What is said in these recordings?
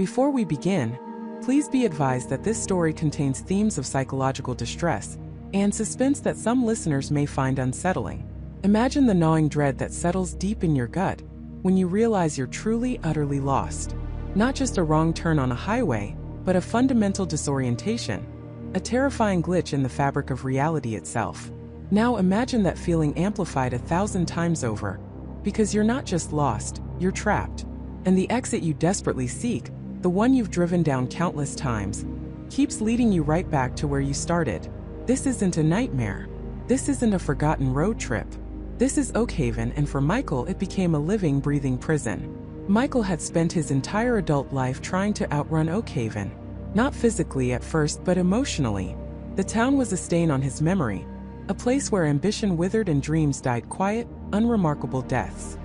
Before we begin, please be advised that this story contains themes of psychological distress and suspense that some listeners may find unsettling. Imagine the gnawing dread that settles deep in your gut when you realize you're truly, utterly lost. Not just a wrong turn on a highway, but a fundamental disorientation, a terrifying glitch in the fabric of reality itself. Now imagine that feeling amplified 1,000 times over, because you're not just lost, you're trapped. And the exit you desperately seek, the one you've driven down countless times, keeps leading you right back to where you started. This isn't a nightmare. This isn't a forgotten road trip. This is Oakhaven, and for Michael it became a living, breathing prison. Michael had spent his entire adult life trying to outrun Oakhaven. Not physically at first, but emotionally. The town was a stain on his memory, a place where ambition withered and dreams died quiet, unremarkable deaths.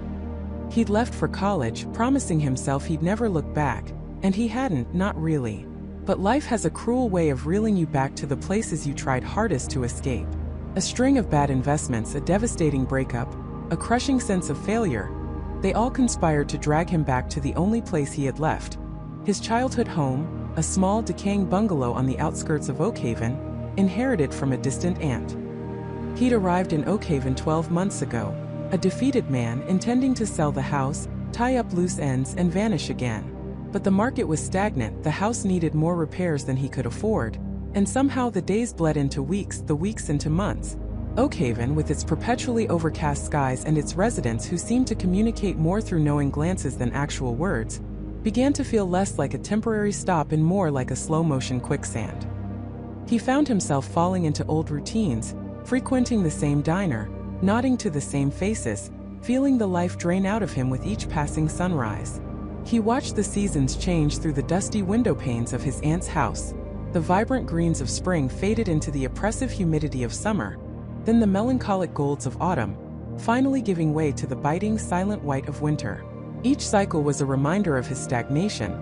He'd left for college, promising himself he'd never look back, and he hadn't, not really. But life has a cruel way of reeling you back to the places you tried hardest to escape. A string of bad investments, a devastating breakup, a crushing sense of failure. They all conspired to drag him back to the only place he had left. His childhood home, a small, decaying bungalow on the outskirts of Oakhaven, inherited from a distant aunt. He'd arrived in Oakhaven 12 months ago, a defeated man intending to sell the house, tie up loose ends, and vanish again. But the market was stagnant, the house needed more repairs than he could afford, and somehow the days bled into weeks, the weeks into months. Oakhaven, with its perpetually overcast skies and its residents who seemed to communicate more through knowing glances than actual words, began to feel less like a temporary stop and more like a slow-motion quicksand. He found himself falling into old routines, frequenting the same diner, nodding to the same faces, feeling the life drain out of him with each passing sunrise. He watched the seasons change through the dusty window panes of his aunt's house. The vibrant greens of spring faded into the oppressive humidity of summer, then the melancholic golds of autumn, finally giving way to the biting, silent white of winter. Each cycle was a reminder of his stagnation,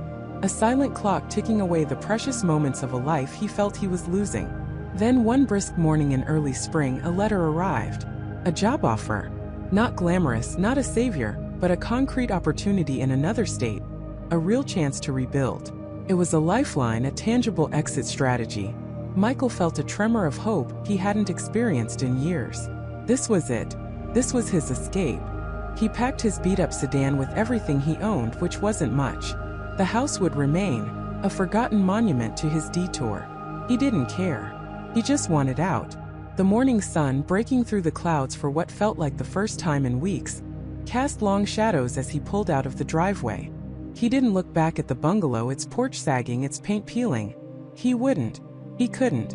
a silent clock ticking away the precious moments of a life he felt he was losing. Then one brisk morning in early spring, a letter arrived. A job offer. Not glamorous, not a savior, but a concrete opportunity in another state. A real chance to rebuild. It was a lifeline, a tangible exit strategy. Michael felt a tremor of hope he hadn't experienced in years. This was it. This was his escape. He packed his beat-up sedan with everything he owned, which wasn't much. The house would remain, a forgotten monument to his detour. He didn't care. He just wanted out. The morning sun, breaking through the clouds for what felt like the first time in weeks, cast long shadows as he pulled out of the driveway. He didn't look back at the bungalow, its porch sagging, its paint peeling. He wouldn't. He couldn't.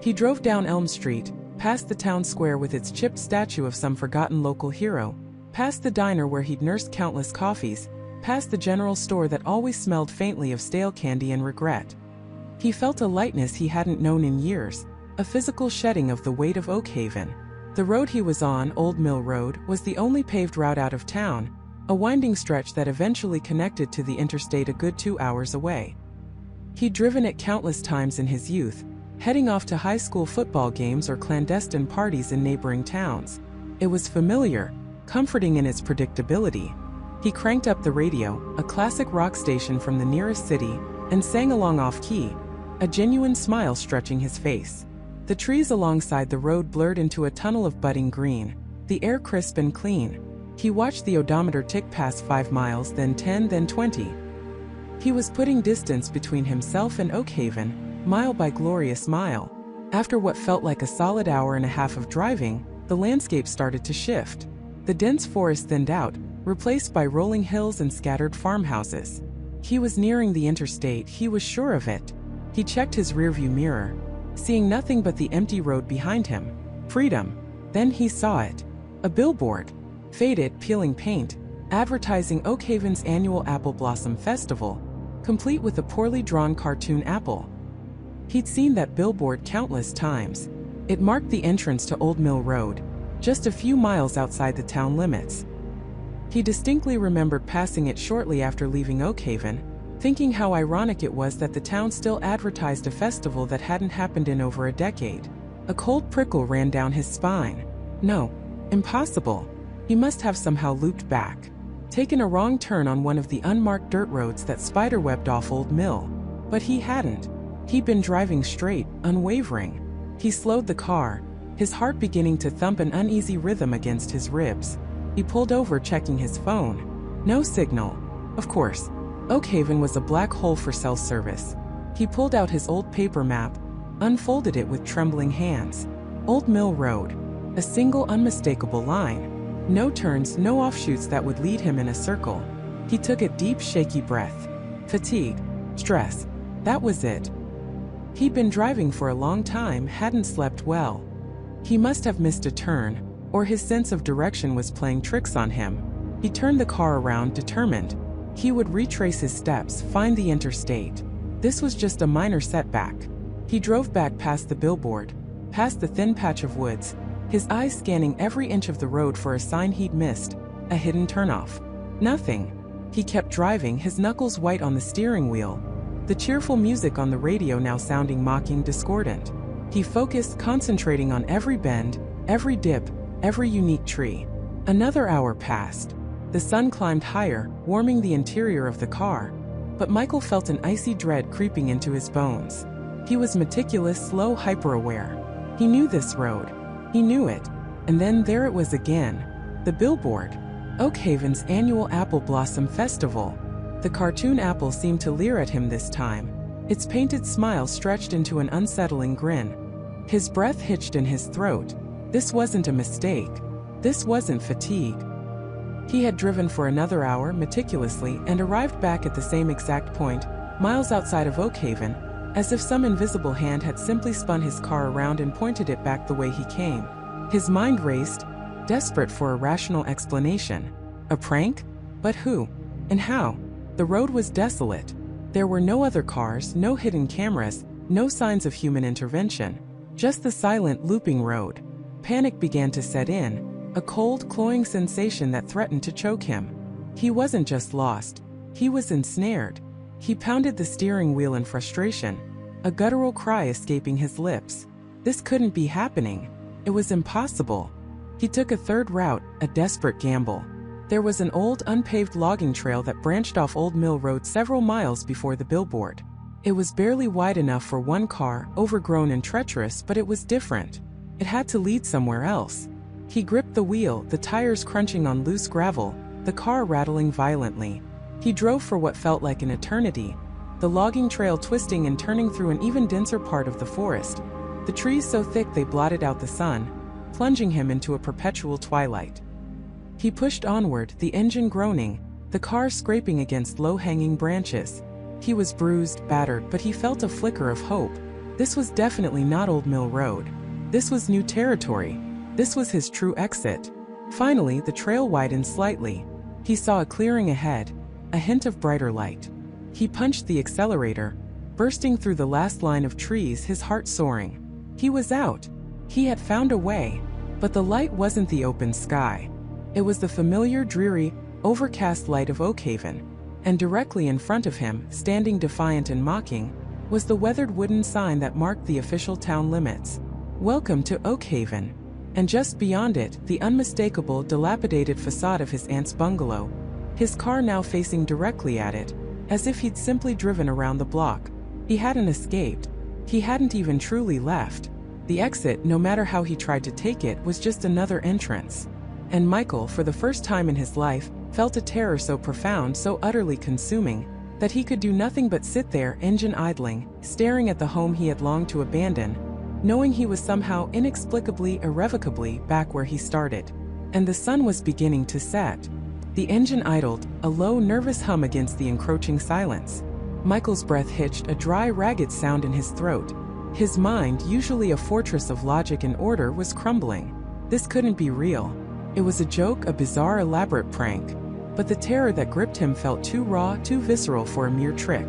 He drove down Elm Street, past the town square with its chipped statue of some forgotten local hero, past the diner where he'd nursed countless coffees, past the general store that always smelled faintly of stale candy and regret. He felt a lightness he hadn't known in years, a physical shedding of the weight of Oakhaven. The road he was on, Old Mill Road, was the only paved route out of town, a winding stretch that eventually connected to the interstate a good 2 hours away. He'd driven it countless times in his youth, heading off to high school football games or clandestine parties in neighboring towns. It was familiar, comforting in its predictability. He cranked up the radio, a classic rock station from the nearest city, and sang along off-key, a genuine smile stretching his face. The trees alongside the road blurred into a tunnel of budding green, the air crisp and clean. He watched the odometer tick past 5 miles, then 10, then 20. He was putting distance between himself and Oakhaven, mile by glorious mile. After what felt like a solid hour and a half of driving, the landscape started to shift. The dense forest thinned out, replaced by rolling hills and scattered farmhouses. He was nearing the interstate, he was sure of it. He checked his rearview mirror, seeing nothing but the empty road behind him. Freedom. Then he saw it. A billboard. Faded, peeling paint, advertising Oakhaven's annual Apple Blossom Festival, complete with a poorly drawn cartoon apple. He'd seen that billboard countless times. It marked the entrance to Old Mill Road, just a few miles outside the town limits. He distinctly remembered passing it shortly after leaving Oakhaven, thinking how ironic it was that the town still advertised a festival that hadn't happened in over a decade. A cold prickle ran down his spine. No, impossible. He must have somehow looped back. taken a wrong turn on one of the unmarked dirt roads that spiderwebbed off Old Mill. But he hadn't. He'd been driving straight, unwavering. He slowed the car, his heart beginning to thump an uneasy rhythm against his ribs. He pulled over, checking his phone. No signal. Of course. Oakhaven was a black hole for cell service. He pulled out his old paper map, unfolded it with trembling hands. Old Mill Road. A single unmistakable line. No turns, no offshoots that would lead him in a circle. He took a deep, shaky breath. Fatigue. Stress. That was it. He'd been driving for a long time, hadn't slept well. He must have missed a turn, or his sense of direction was playing tricks on him. He turned the car around, determined. He would retrace his steps, find the interstate. This was just a minor setback. He drove back past the billboard, past the thin patch of woods, his eyes scanning every inch of the road for a sign he'd missed, a hidden turnoff. Nothing. He kept driving, his knuckles white on the steering wheel, the cheerful music on the radio now sounding mocking, discordant. He focused, concentrating on every bend, every dip, every unique tree. Another hour passed. The sun climbed higher, warming the interior of the car, but Michael felt an icy dread creeping into his bones. He was meticulous, slow, hyper-aware. He knew this road. He knew it. And then there it was again. The billboard. Oakhaven's annual Apple Blossom Festival. The cartoon apple seemed to leer at him this time. Its painted smile stretched into an unsettling grin. His breath hitched in his throat. This wasn't a mistake. This wasn't fatigue. He had driven for another hour meticulously and arrived back at the same exact point, miles outside of Oakhaven, as if some invisible hand had simply spun his car around and pointed it back the way he came. His mind raced, desperate for a rational explanation. A prank? But who? And how? The road was desolate. There were no other cars, no hidden cameras, no signs of human intervention. Just the silent, looping road. Panic began to set in, a cold, cloying sensation that threatened to choke him. He wasn't just lost. He was ensnared. He pounded the steering wheel in frustration, a guttural cry escaping his lips. This couldn't be happening. It was impossible. He took a third route, a desperate gamble. There was an old, unpaved logging trail that branched off Old Mill Road several miles before the billboard. It was barely wide enough for one car, overgrown and treacherous, but it was different. It had to lead somewhere else. He gripped the wheel, the tires crunching on loose gravel, the car rattling violently. He drove for what felt like an eternity, the logging trail twisting and turning through an even denser part of the forest, the trees so thick they blotted out the sun, plunging him into a perpetual twilight. He pushed onward, the engine groaning, the car scraping against low-hanging branches. He was bruised, battered, but he felt a flicker of hope. This was definitely not Old Mill Road. This was new territory. This was his true exit. Finally, the trail widened slightly. He saw a clearing ahead, a hint of brighter light. He punched the accelerator, bursting through the last line of trees, his heart soaring. He was out. He had found a way. But the light wasn't the open sky. It was the familiar, dreary, overcast light of Oakhaven. And directly in front of him, standing defiant and mocking, was the weathered wooden sign that marked the official town limits. Welcome to Oakhaven. And just beyond it, the unmistakable, dilapidated facade of his aunt's bungalow, his car now facing directly at it, as if he'd simply driven around the block. He hadn't escaped. He hadn't even truly left. The exit, no matter how he tried to take it, was just another entrance. And Michael, for the first time in his life, felt a terror so profound, so utterly consuming, that he could do nothing but sit there, engine idling, staring at the home he had longed to abandon, knowing he was somehow, inexplicably, irrevocably, back where he started. And the sun was beginning to set. The engine idled, a low, nervous hum against the encroaching silence. Michael's breath hitched, a dry, ragged sound in his throat. His mind, usually a fortress of logic and order, was crumbling. This couldn't be real. It was a joke, a bizarre, elaborate prank. But the terror that gripped him felt too raw, too visceral for a mere trick.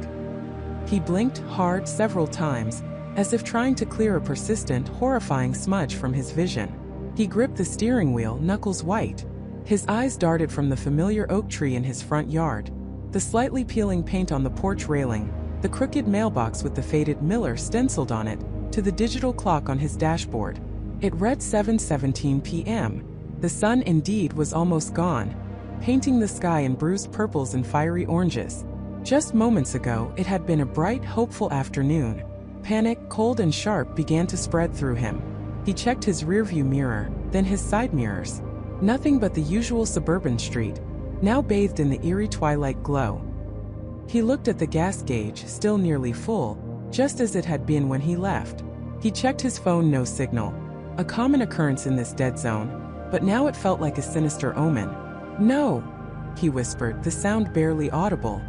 He blinked hard several times, as if trying to clear a persistent, horrifying smudge from his vision. He gripped the steering wheel, knuckles white. His eyes darted from the familiar oak tree in his front yard, the slightly peeling paint on the porch railing, the crooked mailbox with the faded Miller stenciled on it, to the digital clock on his dashboard. It read 7:17 p.m. The sun indeed was almost gone. painting the sky in bruised purples and fiery oranges. Just moments ago, it had been a bright, hopeful afternoon. Panic, cold and sharp, began to spread through him. He checked his rearview mirror, then his side mirrors. Nothing but the usual suburban street, now bathed in the eerie twilight glow. He looked at the gas gauge, still nearly full, just as it had been when he left. He checked his phone, no signal. A common occurrence in this dead zone, but now it felt like a sinister omen. "No," he whispered, the sound barely audible.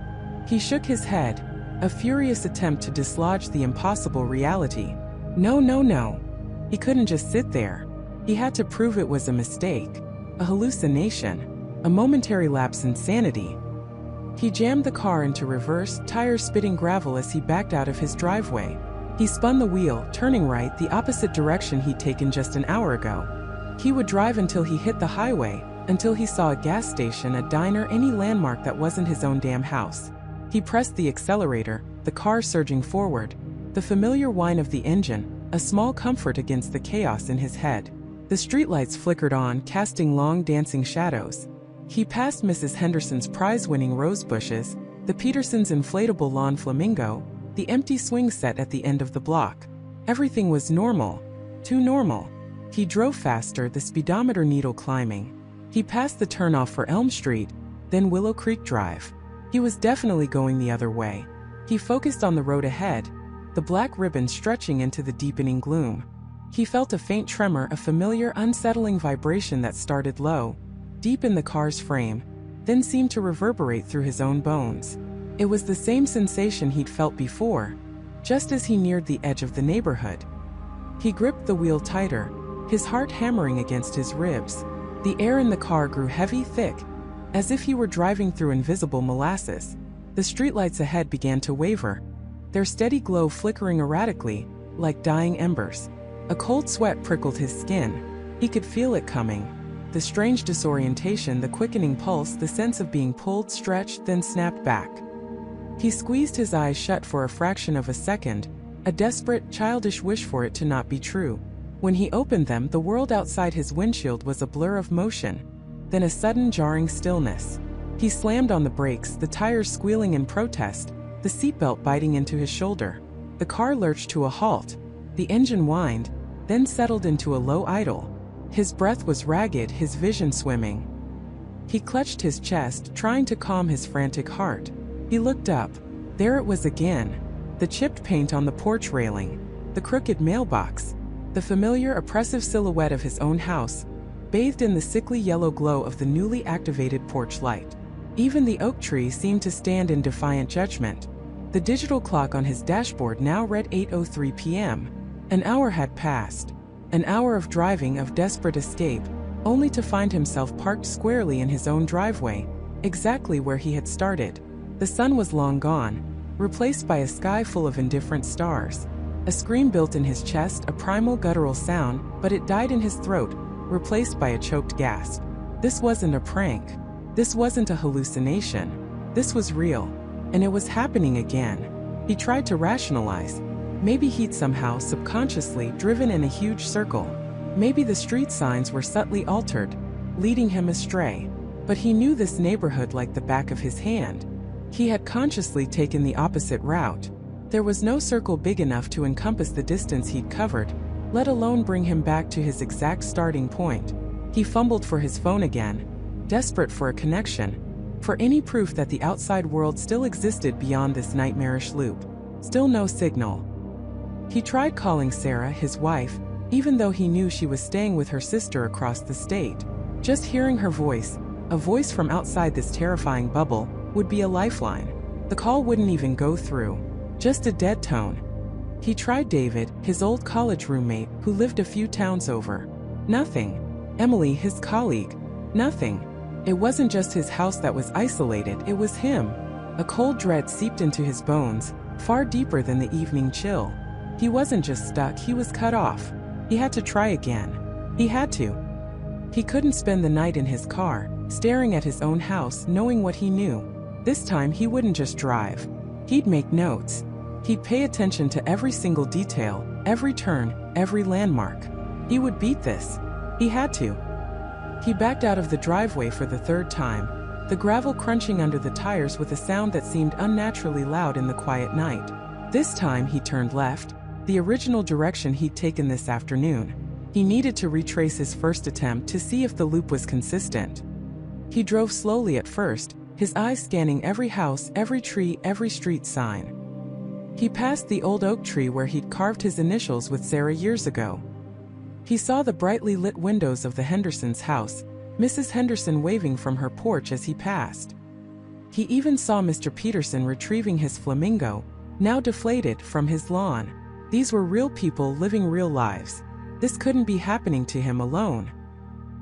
He shook his head, a furious attempt to dislodge the impossible reality. No, no, no. He couldn't just sit there. He had to prove it was a mistake, a hallucination, a momentary lapse in sanity. He jammed the car into reverse, tires spitting gravel as he backed out of his driveway. He spun the wheel, turning right, the opposite direction he'd taken just an hour ago. He would drive until he hit the highway, until he saw a gas station, a diner, any landmark that wasn't his own damn house. He pressed the accelerator, the car surging forward. The familiar whine of the engine, a small comfort against the chaos in his head. The streetlights flickered on, casting long dancing shadows. He passed Mrs. Henderson's prize-winning rose bushes, the Petersons' inflatable lawn flamingo, the empty swing set at the end of the block. Everything was normal. Too normal. He drove faster, the speedometer needle climbing. He passed the turnoff for Elm Street, then Willow Creek Drive. He was definitely going the other way. He focused on the road ahead, the black ribbon stretching into the deepening gloom. He felt a faint tremor, a familiar, unsettling vibration that started low, deep in the car's frame, then seemed to reverberate through his own bones. It was the same sensation he'd felt before, just as he neared the edge of the neighborhood. He gripped the wheel tighter, his heart hammering against his ribs. The air in the car grew heavy, thick, as if he were driving through invisible molasses. The streetlights ahead began to waver, their steady glow flickering erratically, like dying embers. A cold sweat prickled his skin. He could feel it coming. The strange disorientation, the quickening pulse, the sense of being pulled, stretched, then snapped back. He squeezed his eyes shut for a fraction of a second, a desperate, childish wish for it to not be true. When he opened them, the world outside his windshield was a blur of motion, then a sudden jarring stillness. He slammed on the brakes, the tires squealing in protest, the seatbelt biting into his shoulder. The car lurched to a halt. The engine whined, then settled into a low idle. His breath was ragged, his vision swimming. He clutched his chest, trying to calm his frantic heart. He looked up. There it was again. The chipped paint on the porch railing, the crooked mailbox, the familiar, oppressive silhouette of his own house, bathed in the sickly yellow glow of the newly activated porch light. Even the oak tree seemed to stand in defiant judgment. The digital clock on his dashboard now read 8:03 p.m. An hour had passed. An hour of driving, of desperate escape, only to find himself parked squarely in his own driveway, exactly where he had started. The sun was long gone, replaced by a sky full of indifferent stars. A scream built in his chest, a primal guttural sound, but it died in his throat, replaced by a choked gasp. This wasn't a prank. This wasn't a hallucination. This was real. And it was happening again. He tried to rationalize. Maybe he'd somehow, subconsciously, driven in a huge circle. Maybe the street signs were subtly altered, leading him astray. But he knew this neighborhood like the back of his hand. He had consciously taken the opposite route. There was no circle big enough to encompass the distance he'd covered, let alone bring him back to his exact starting point. He fumbled for his phone again, desperate for a connection, for any proof that the outside world still existed beyond this nightmarish loop. Still no signal. He tried calling Sarah, his wife, even though he knew she was staying with her sister across the state. Just hearing her voice, a voice from outside this terrifying bubble, would be a lifeline. The call wouldn't even go through. Just a dead tone. He tried David, his old college roommate, who lived a few towns over. Nothing. Emily, his colleague. Nothing. It wasn't just his house that was isolated, it was him. A cold dread seeped into his bones, far deeper than the evening chill. He wasn't just stuck, he was cut off. He had to try again. He had to. He couldn't spend the night in his car, staring at his own house, knowing what he knew. This time he wouldn't just drive. He'd make notes. He'd pay attention to every single detail, every turn, every landmark. He would beat this. He had to. He backed out of the driveway for the third time, the gravel crunching under the tires with a sound that seemed unnaturally loud in the quiet night. This time he turned left, the original direction he'd taken this afternoon. He needed to retrace his first attempt to see if the loop was consistent. He drove slowly at first, his eyes scanning every house, every tree, every street sign. He passed the old oak tree where he'd carved his initials with Sarah years ago. He saw the brightly lit windows of the Hendersons' house, Mrs. Henderson waving from her porch as he passed. He even saw Mr. Peterson retrieving his flamingo, now deflated, from his lawn. These were real people living real lives. This couldn't be happening to him alone.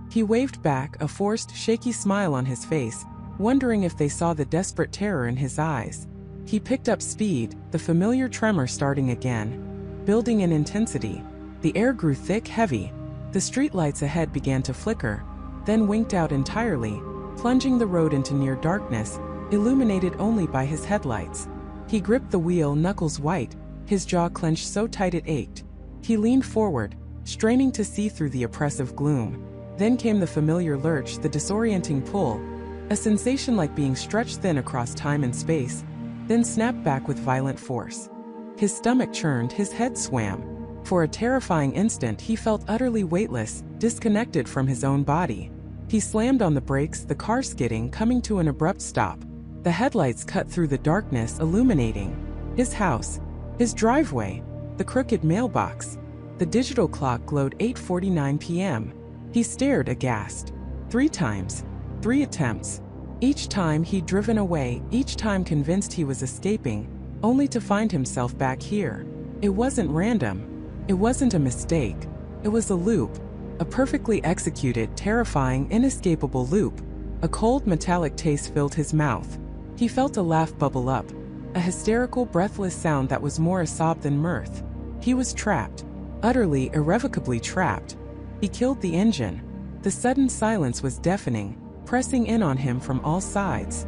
He waved back, a forced, shaky smile on his face, wondering if they saw the desperate terror in his eyes. He picked up speed, the familiar tremor starting again, building in intensity. The air grew thick, heavy. The streetlights ahead began to flicker, then winked out entirely, plunging the road into near darkness, illuminated only by his headlights. He gripped the wheel, knuckles white, his jaw clenched so tight it ached. He leaned forward, straining to see through the oppressive gloom. Then came the familiar lurch, the disorienting pull, a sensation like being stretched thin across time and space, then snapped back with violent force. His stomach churned, his head swam. For a terrifying instant he felt utterly weightless, disconnected from his own body. He slammed on the brakes, the car skidding, coming to an abrupt stop. The headlights cut through the darkness, illuminating his house, his driveway, the crooked mailbox. The digital clock glowed 8:49 p.m. He stared aghast. 3 times. 3 attempts. Each time he'd driven away, each time convinced he was escaping, only to find himself back here. It wasn't random. It wasn't a mistake. It was a loop. A perfectly executed, terrifying, inescapable loop. A cold metallic taste filled his mouth. He felt a laugh bubble up. A hysterical, breathless sound that was more a sob than mirth. He was trapped. Utterly, irrevocably trapped. He killed the engine. The sudden silence was deafening, pressing in on him from all sides.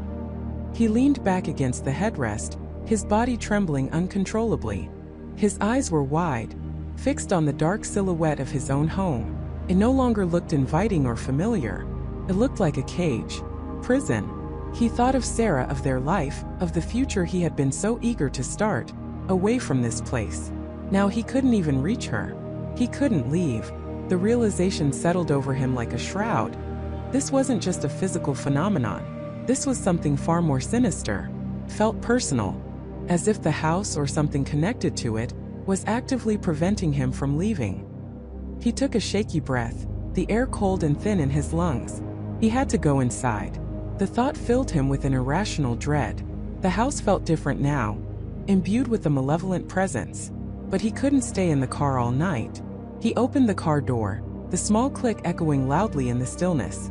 He leaned back against the headrest, his body trembling uncontrollably. His eyes were wide, fixed on the dark silhouette of his own home. It no longer looked inviting or familiar. It looked like a cage. Prison. He thought of Sarah, of their life, of the future he had been so eager to start, away from this place. Now he couldn't even reach her. He couldn't leave. The realization settled over him like a shroud. This wasn't just a physical phenomenon. This was something far more sinister. Felt personal. As if the house, or something connected to it, was actively preventing him from leaving. He took a shaky breath, the air cold and thin in his lungs. He had to go inside. The thought filled him with an irrational dread. The house felt different now, imbued with a malevolent presence. But he couldn't stay in the car all night. He opened the car door, the small click echoing loudly in the stillness.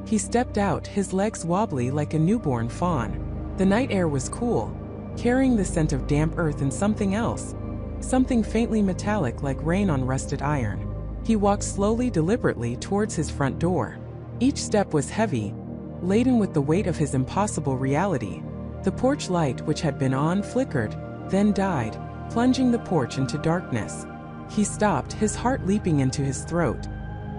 He stepped out, his legs wobbly like a newborn fawn. The night air was cool, carrying the scent of damp earth and something else. Something faintly metallic like rain on rusted iron. He walked slowly, deliberately towards his front door. Each step was heavy, laden with the weight of his impossible reality. The porch light, which had been on, flickered, then died, plunging the porch into darkness. He stopped, his heart leaping into his throat.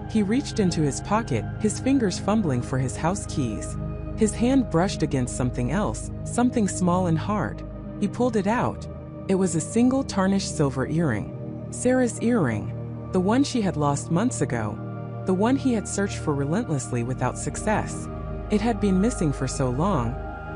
He reached into his pocket, his fingers fumbling for his house keys. His hand brushed against something else, something small and hard. He pulled it out. It was a single tarnished silver earring. Sarah's earring. The one she had lost months ago. The one he had searched for relentlessly without success. It had been missing for so long,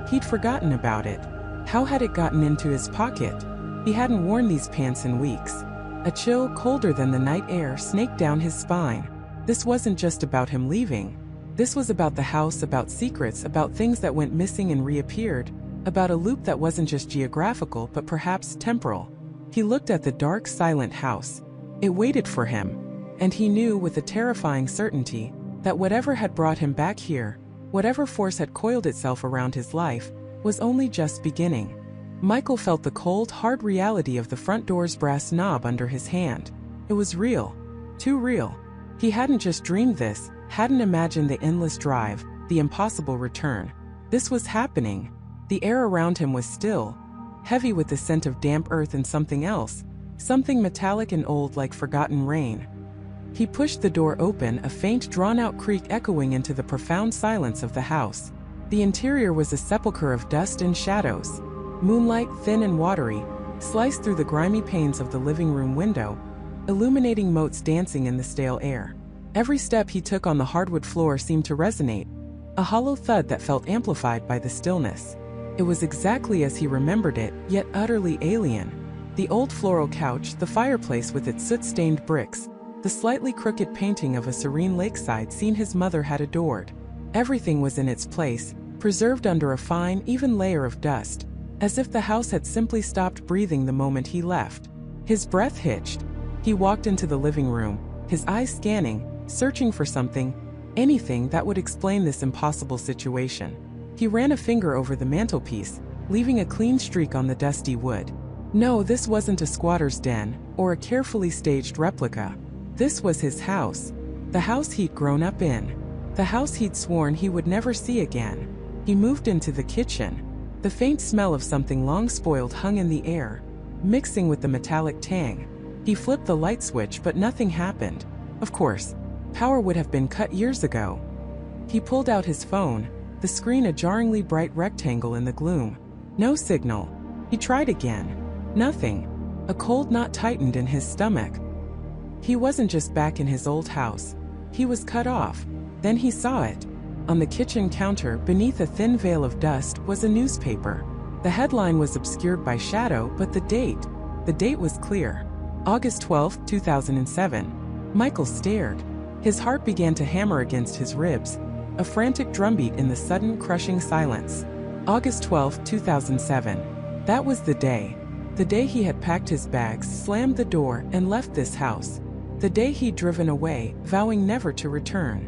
he'd forgotten about it. How had it gotten into his pocket? He hadn't worn these pants in weeks. A chill, colder than the night air, snaked down his spine. This wasn't just about him leaving. This was about the house, about secrets, about things that went missing and reappeared, about a loop that wasn't just geographical but perhaps temporal. He looked at the dark, silent house. It waited for him. And he knew with a terrifying certainty that whatever had brought him back here, whatever force had coiled itself around his life, was only just beginning. Michael felt the cold, hard reality of the front door's brass knob under his hand. It was real. Too real. He hadn't just dreamed this, hadn't imagined the endless drive, the impossible return. This was happening. The air around him was still, heavy with the scent of damp earth and something else, something metallic and old like forgotten rain. He pushed the door open, a faint, drawn-out creak echoing into the profound silence of the house. The interior was a sepulchre of dust and shadows. Moonlight, thin and watery, sliced through the grimy panes of the living room window, illuminating motes dancing in the stale air. Every step he took on the hardwood floor seemed to resonate, a hollow thud that felt amplified by the stillness. It was exactly as he remembered it, yet utterly alien. The old floral couch, the fireplace with its soot-stained bricks, the slightly crooked painting of a serene lakeside scene his mother had adored. Everything was in its place, preserved under a fine, even layer of dust, as if the house had simply stopped breathing the moment he left. His breath hitched. He walked into the living room, his eyes scanning, searching for something, anything that would explain this impossible situation. He ran a finger over the mantelpiece, leaving a clean streak on the dusty wood. No, this wasn't a squatter's den, or a carefully staged replica. This was his house. The house he'd grown up in. The house he'd sworn he would never see again. He moved into the kitchen. The faint smell of something long spoiled hung in the air, mixing with the metallic tang. He flipped the light switch, but nothing happened. Of course, power would have been cut years ago. He pulled out his phone, the screen a jarringly bright rectangle in the gloom. No signal. He tried again. Nothing. A cold knot tightened in his stomach. He wasn't just back in his old house. He was cut off. Then he saw it. On the kitchen counter, beneath a thin veil of dust, was a newspaper. The headline was obscured by shadow, but the date was clear. August 12, 2007. Michael stared. His heart began to hammer against his ribs, a frantic drumbeat in the sudden, crushing silence. August 12, 2007. That was the day. The day he had packed his bags, slammed the door, and left this house. The day he'd driven away, vowing never to return.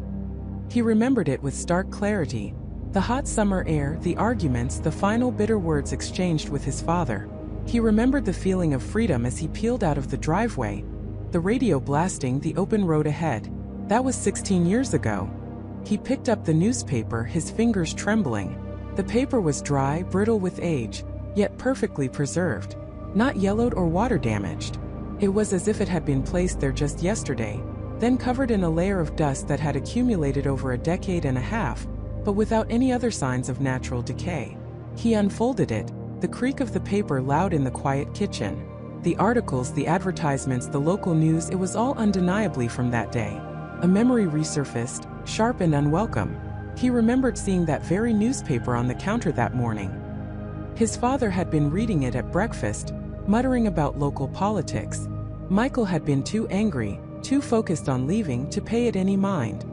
He remembered it with stark clarity. The hot summer air, the arguments, the final bitter words exchanged with his father. He remembered the feeling of freedom as he peeled out of the driveway, the radio blasting the open road ahead. That was 16 years ago. He picked up the newspaper, his fingers trembling. The paper was dry, brittle with age, yet perfectly preserved. Not yellowed or water damaged. It was as if it had been placed there just yesterday, then covered in a layer of dust that had accumulated over a decade and a half, but without any other signs of natural decay. He unfolded it, the creak of the paper loud in the quiet kitchen. The articles, the advertisements, the local news, it was all undeniably from that day. A memory resurfaced, sharp and unwelcome. He remembered seeing that very newspaper on the counter that morning. His father had been reading it at breakfast, muttering about local politics. Michael had been too angry, too focused on leaving, to pay it any mind.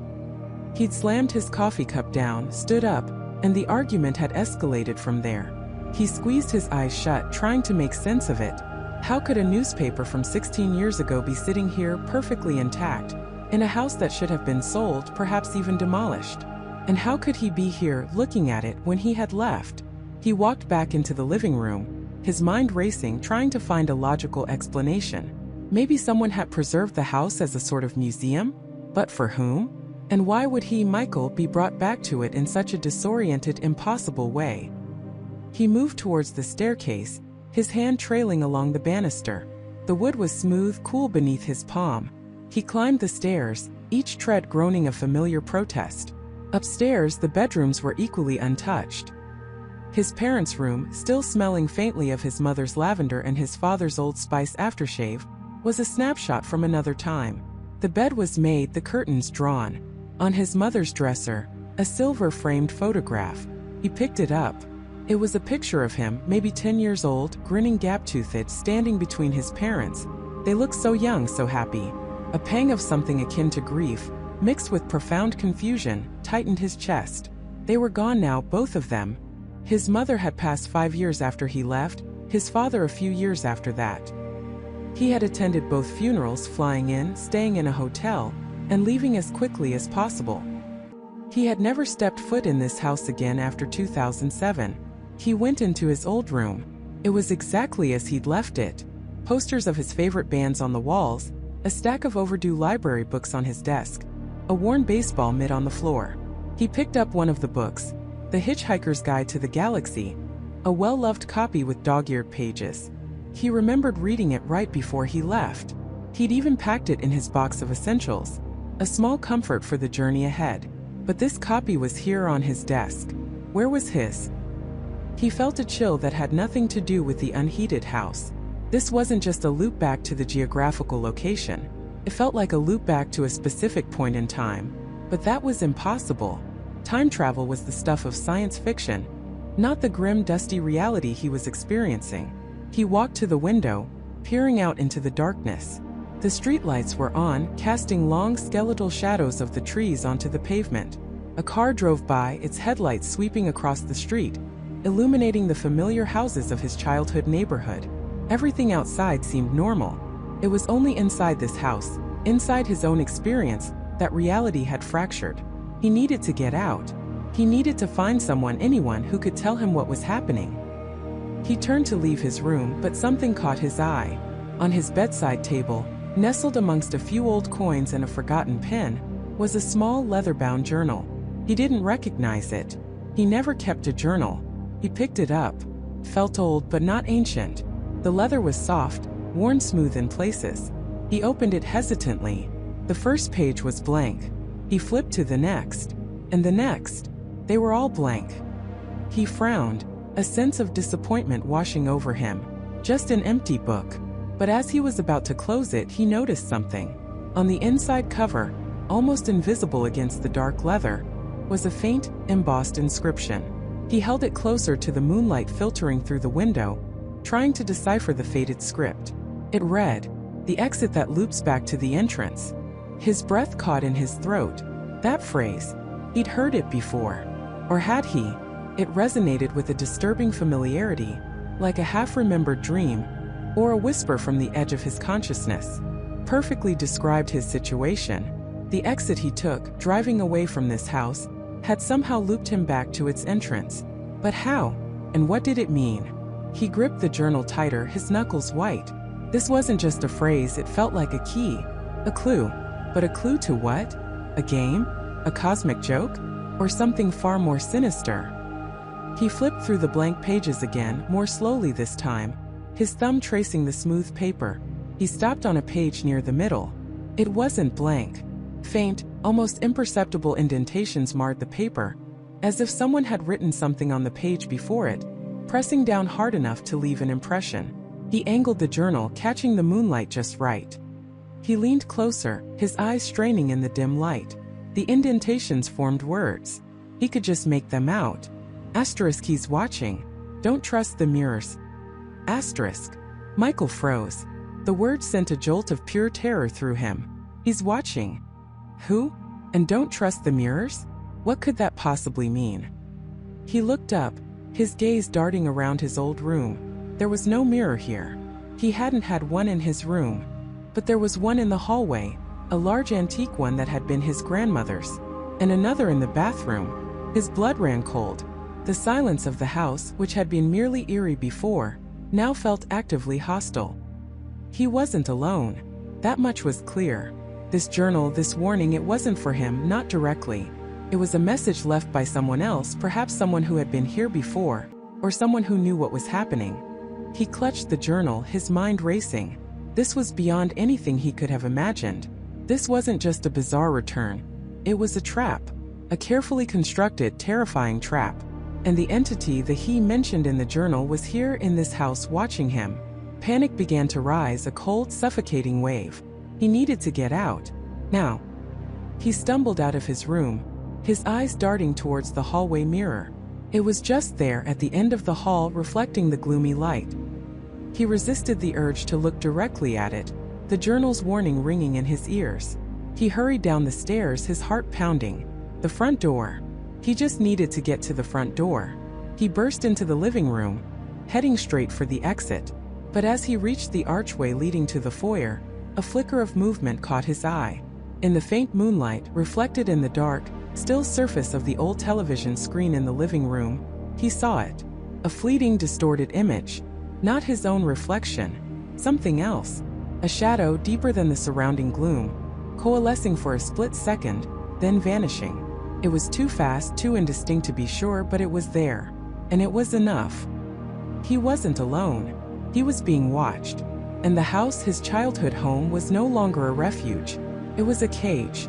He'd slammed his coffee cup down, stood up, and the argument had escalated from there. He squeezed his eyes shut, trying to make sense of it. How could a newspaper from 16 years ago be sitting here, perfectly intact, in a house that should have been sold, perhaps even demolished? And how could he be here, looking at it, when he had left? He walked back into the living room, his mind racing, trying to find a logical explanation. Maybe someone had preserved the house as a sort of museum? But for whom? And why would he, Michael, be brought back to it in such a disoriented, impossible way? He moved towards the staircase, his hand trailing along the banister. The wood was smooth, cool beneath his palm. He climbed the stairs, each tread groaning a familiar protest. Upstairs, the bedrooms were equally untouched. His parents' room, still smelling faintly of his mother's lavender and his father's Old Spice aftershave, was a snapshot from another time. The bed was made, the curtains drawn. On his mother's dresser, a silver-framed photograph. He picked it up. It was a picture of him, maybe 10 years old, grinning gap-toothed, standing between his parents. They looked so young, so happy. A pang of something akin to grief, mixed with profound confusion, tightened his chest. They were gone now, both of them. His mother had passed 5 years after he left, his father a few years after that. He had attended both funerals, flying in, staying in a hotel, and leaving as quickly as possible. He had never stepped foot in this house again after 2007. He went into his old room. It was exactly as he'd left it. Posters of his favorite bands on the walls, a stack of overdue library books on his desk, a worn baseball mitt on the floor. He picked up one of the books, The Hitchhiker's Guide to the Galaxy, a well-loved copy with dog-eared pages. He remembered reading it right before he left. He'd even packed it in his box of essentials, a small comfort for the journey ahead. But this copy was here on his desk. Where was his? He felt a chill that had nothing to do with the unheated house. This wasn't just a loop back to the geographical location. It felt like a loop back to a specific point in time. But that was impossible. Time travel was the stuff of science fiction, not the grim, dusty reality he was experiencing. He walked to the window, peering out into the darkness. The streetlights were on, casting long skeletal shadows of the trees onto the pavement. A car drove by, its headlights sweeping across the street, illuminating the familiar houses of his childhood neighborhood. Everything outside seemed normal. It was only inside this house, inside his own experience, that reality had fractured. He needed to get out. He needed to find someone, anyone who could tell him what was happening. He turned to leave his room, but something caught his eye. On his bedside table, nestled amongst a few old coins and a forgotten pen, was a small leather-bound journal. He didn't recognize it. He never kept a journal. He picked it up. Felt old but not ancient. The leather was soft, worn smooth in places. He opened it hesitantly. The first page was blank. He flipped to the next, and the next. They were all blank. He frowned, a sense of disappointment washing over him. Just an empty book. But as he was about to close it, he noticed something. On the inside cover, almost invisible against the dark leather, was a faint, embossed inscription. He held it closer to the moonlight filtering through the window, trying to decipher the faded script. It read, "The exit that loops back to the entrance." His breath caught in his throat. That phrase. He'd heard it before. Or had he? It resonated with a disturbing familiarity, like a half-remembered dream, or a whisper from the edge of his consciousness. Perfectly described his situation. The exit he took, driving away from this house, had somehow looped him back to its entrance. But how? And what did it mean? He gripped the journal tighter, his knuckles white. This wasn't just a phrase, it felt like a key. A clue. But a clue to what? A game? A cosmic joke? Or something far more sinister? He flipped through the blank pages again, more slowly this time, his thumb tracing the smooth paper. He stopped on a page near the middle. It wasn't blank. Faint, almost imperceptible indentations marred the paper, as if someone had written something on the page before it, pressing down hard enough to leave an impression. He angled the journal, catching the moonlight just right. He leaned closer, his eyes straining in the dim light. The indentations formed words. He could just make them out. Asterisk, he's watching. Don't trust the mirrors. Asterisk. Michael froze. The word sent a jolt of pure terror through him. He's watching. Who? And don't trust the mirrors? What could that possibly mean? He looked up, his gaze darting around his old room. There was no mirror here. He hadn't had one in his room. But there was one in the hallway, a large antique one that had been his grandmother's, and another in the bathroom. His blood ran cold. The silence of the house, which had been merely eerie before, now felt actively hostile. He wasn't alone. That much was clear. This journal, this warning, it wasn't for him, not directly. It was a message left by someone else, perhaps someone who had been here before, or someone who knew what was happening. He clutched the journal, his mind racing. This was beyond anything he could have imagined. This wasn't just a bizarre return. It was a trap. A carefully constructed, terrifying trap. And the entity that he mentioned in the journal was here in this house watching him. Panic began to rise, a cold, suffocating wave. He needed to get out. Now. He stumbled out of his room, his eyes darting towards the hallway mirror. It was just there at the end of the hall, reflecting the gloomy light. He resisted the urge to look directly at it, the journal's warning ringing in his ears. He hurried down the stairs, his heart pounding. The front door. He just needed to get to the front door. He burst into the living room, heading straight for the exit. But as he reached the archway leading to the foyer, a flicker of movement caught his eye. In the faint moonlight, reflected in the dark, still surface of the old television screen in the living room, he saw it. A fleeting, distorted image. Not his own reflection. Something else. A shadow deeper than the surrounding gloom, coalescing for a split second, then vanishing. It was too fast, too indistinct to be sure, but it was there. And it was enough. He wasn't alone. He was being watched. And the house, his childhood home, was no longer a refuge. It was a cage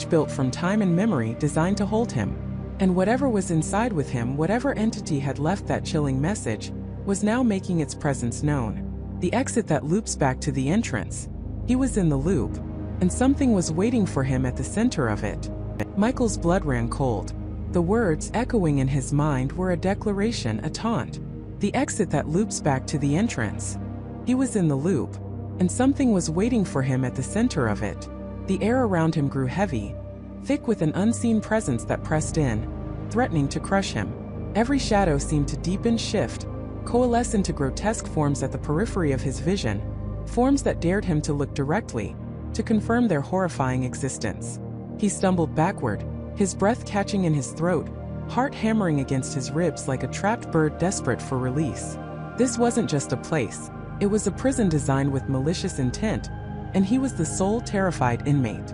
built from time and memory, designed to hold him. And whatever was inside with him, whatever entity had left that chilling message, was now making its presence known. The exit that loops back to the entrance. He was in the loop, and something was waiting for him at the center of it. Michael's blood ran cold. The words echoing in his mind were a declaration, a taunt. The exit that loops back to the entrance. He was in the loop, and something was waiting for him at the center of it. The air around him grew heavy, thick with an unseen presence that pressed in, threatening to crush him. Every shadow seemed to deepen, shift, coalesce into grotesque forms at the periphery of his vision, forms that dared him to look directly, to confirm their horrifying existence. He stumbled backward, his breath catching in his throat, heart hammering against his ribs like a trapped bird desperate for release. This wasn't just a place, it was a prison designed with malicious intent, and he was the sole terrified inmate.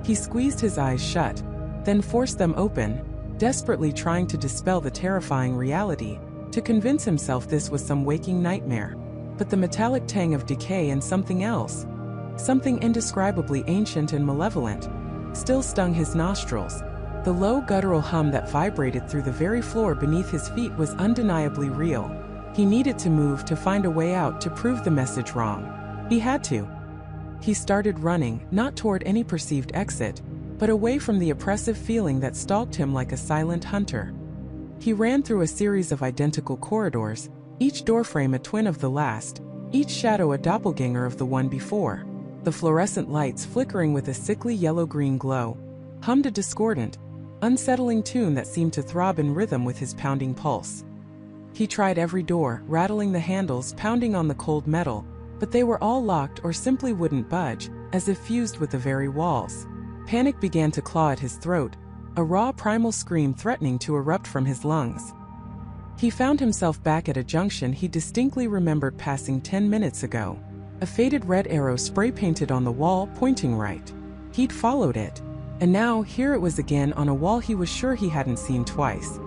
He squeezed his eyes shut, then forced them open, desperately trying to dispel the terrifying reality, to convince himself this was some waking nightmare. But the metallic tang of decay and something else, something indescribably ancient and malevolent, still stung his nostrils. The low guttural hum that vibrated through the very floor beneath his feet was undeniably real. He needed to move, to find a way out, to prove the message wrong. He had to. He started running, not toward any perceived exit, but away from the oppressive feeling that stalked him like a silent hunter. He ran through a series of identical corridors, each doorframe a twin of the last, each shadow a doppelganger of the one before. The fluorescent lights, flickering with a sickly yellow-green glow, hummed a discordant, unsettling tune that seemed to throb in rhythm with his pounding pulse. He tried every door, rattling the handles, pounding on the cold metal, but they were all locked or simply wouldn't budge, as if fused with the very walls. Panic began to claw at his throat, a raw primal scream threatening to erupt from his lungs. He found himself back at a junction he distinctly remembered passing 10 minutes ago. A faded red arrow spray-painted on the wall, pointing right. He'd followed it, and now here it was again on a wall he was sure he hadn't seen twice.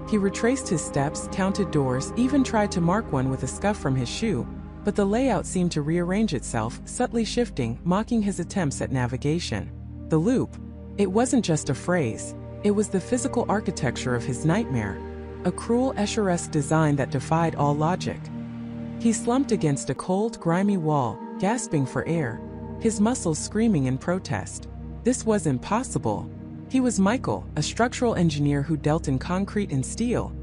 He retraced his steps, counted doors, even tried to mark one with a scuff from his shoe, but the layout seemed to rearrange itself, subtly shifting, mocking his attempts at navigation. The loop. It wasn't just a phrase, it was the physical architecture of his nightmare, a cruel Escheresque design that defied all logic. He slumped against a cold, grimy wall, gasping for air, his muscles screaming in protest. This was impossible. He was Michael, a structural engineer who dealt in concrete and steel,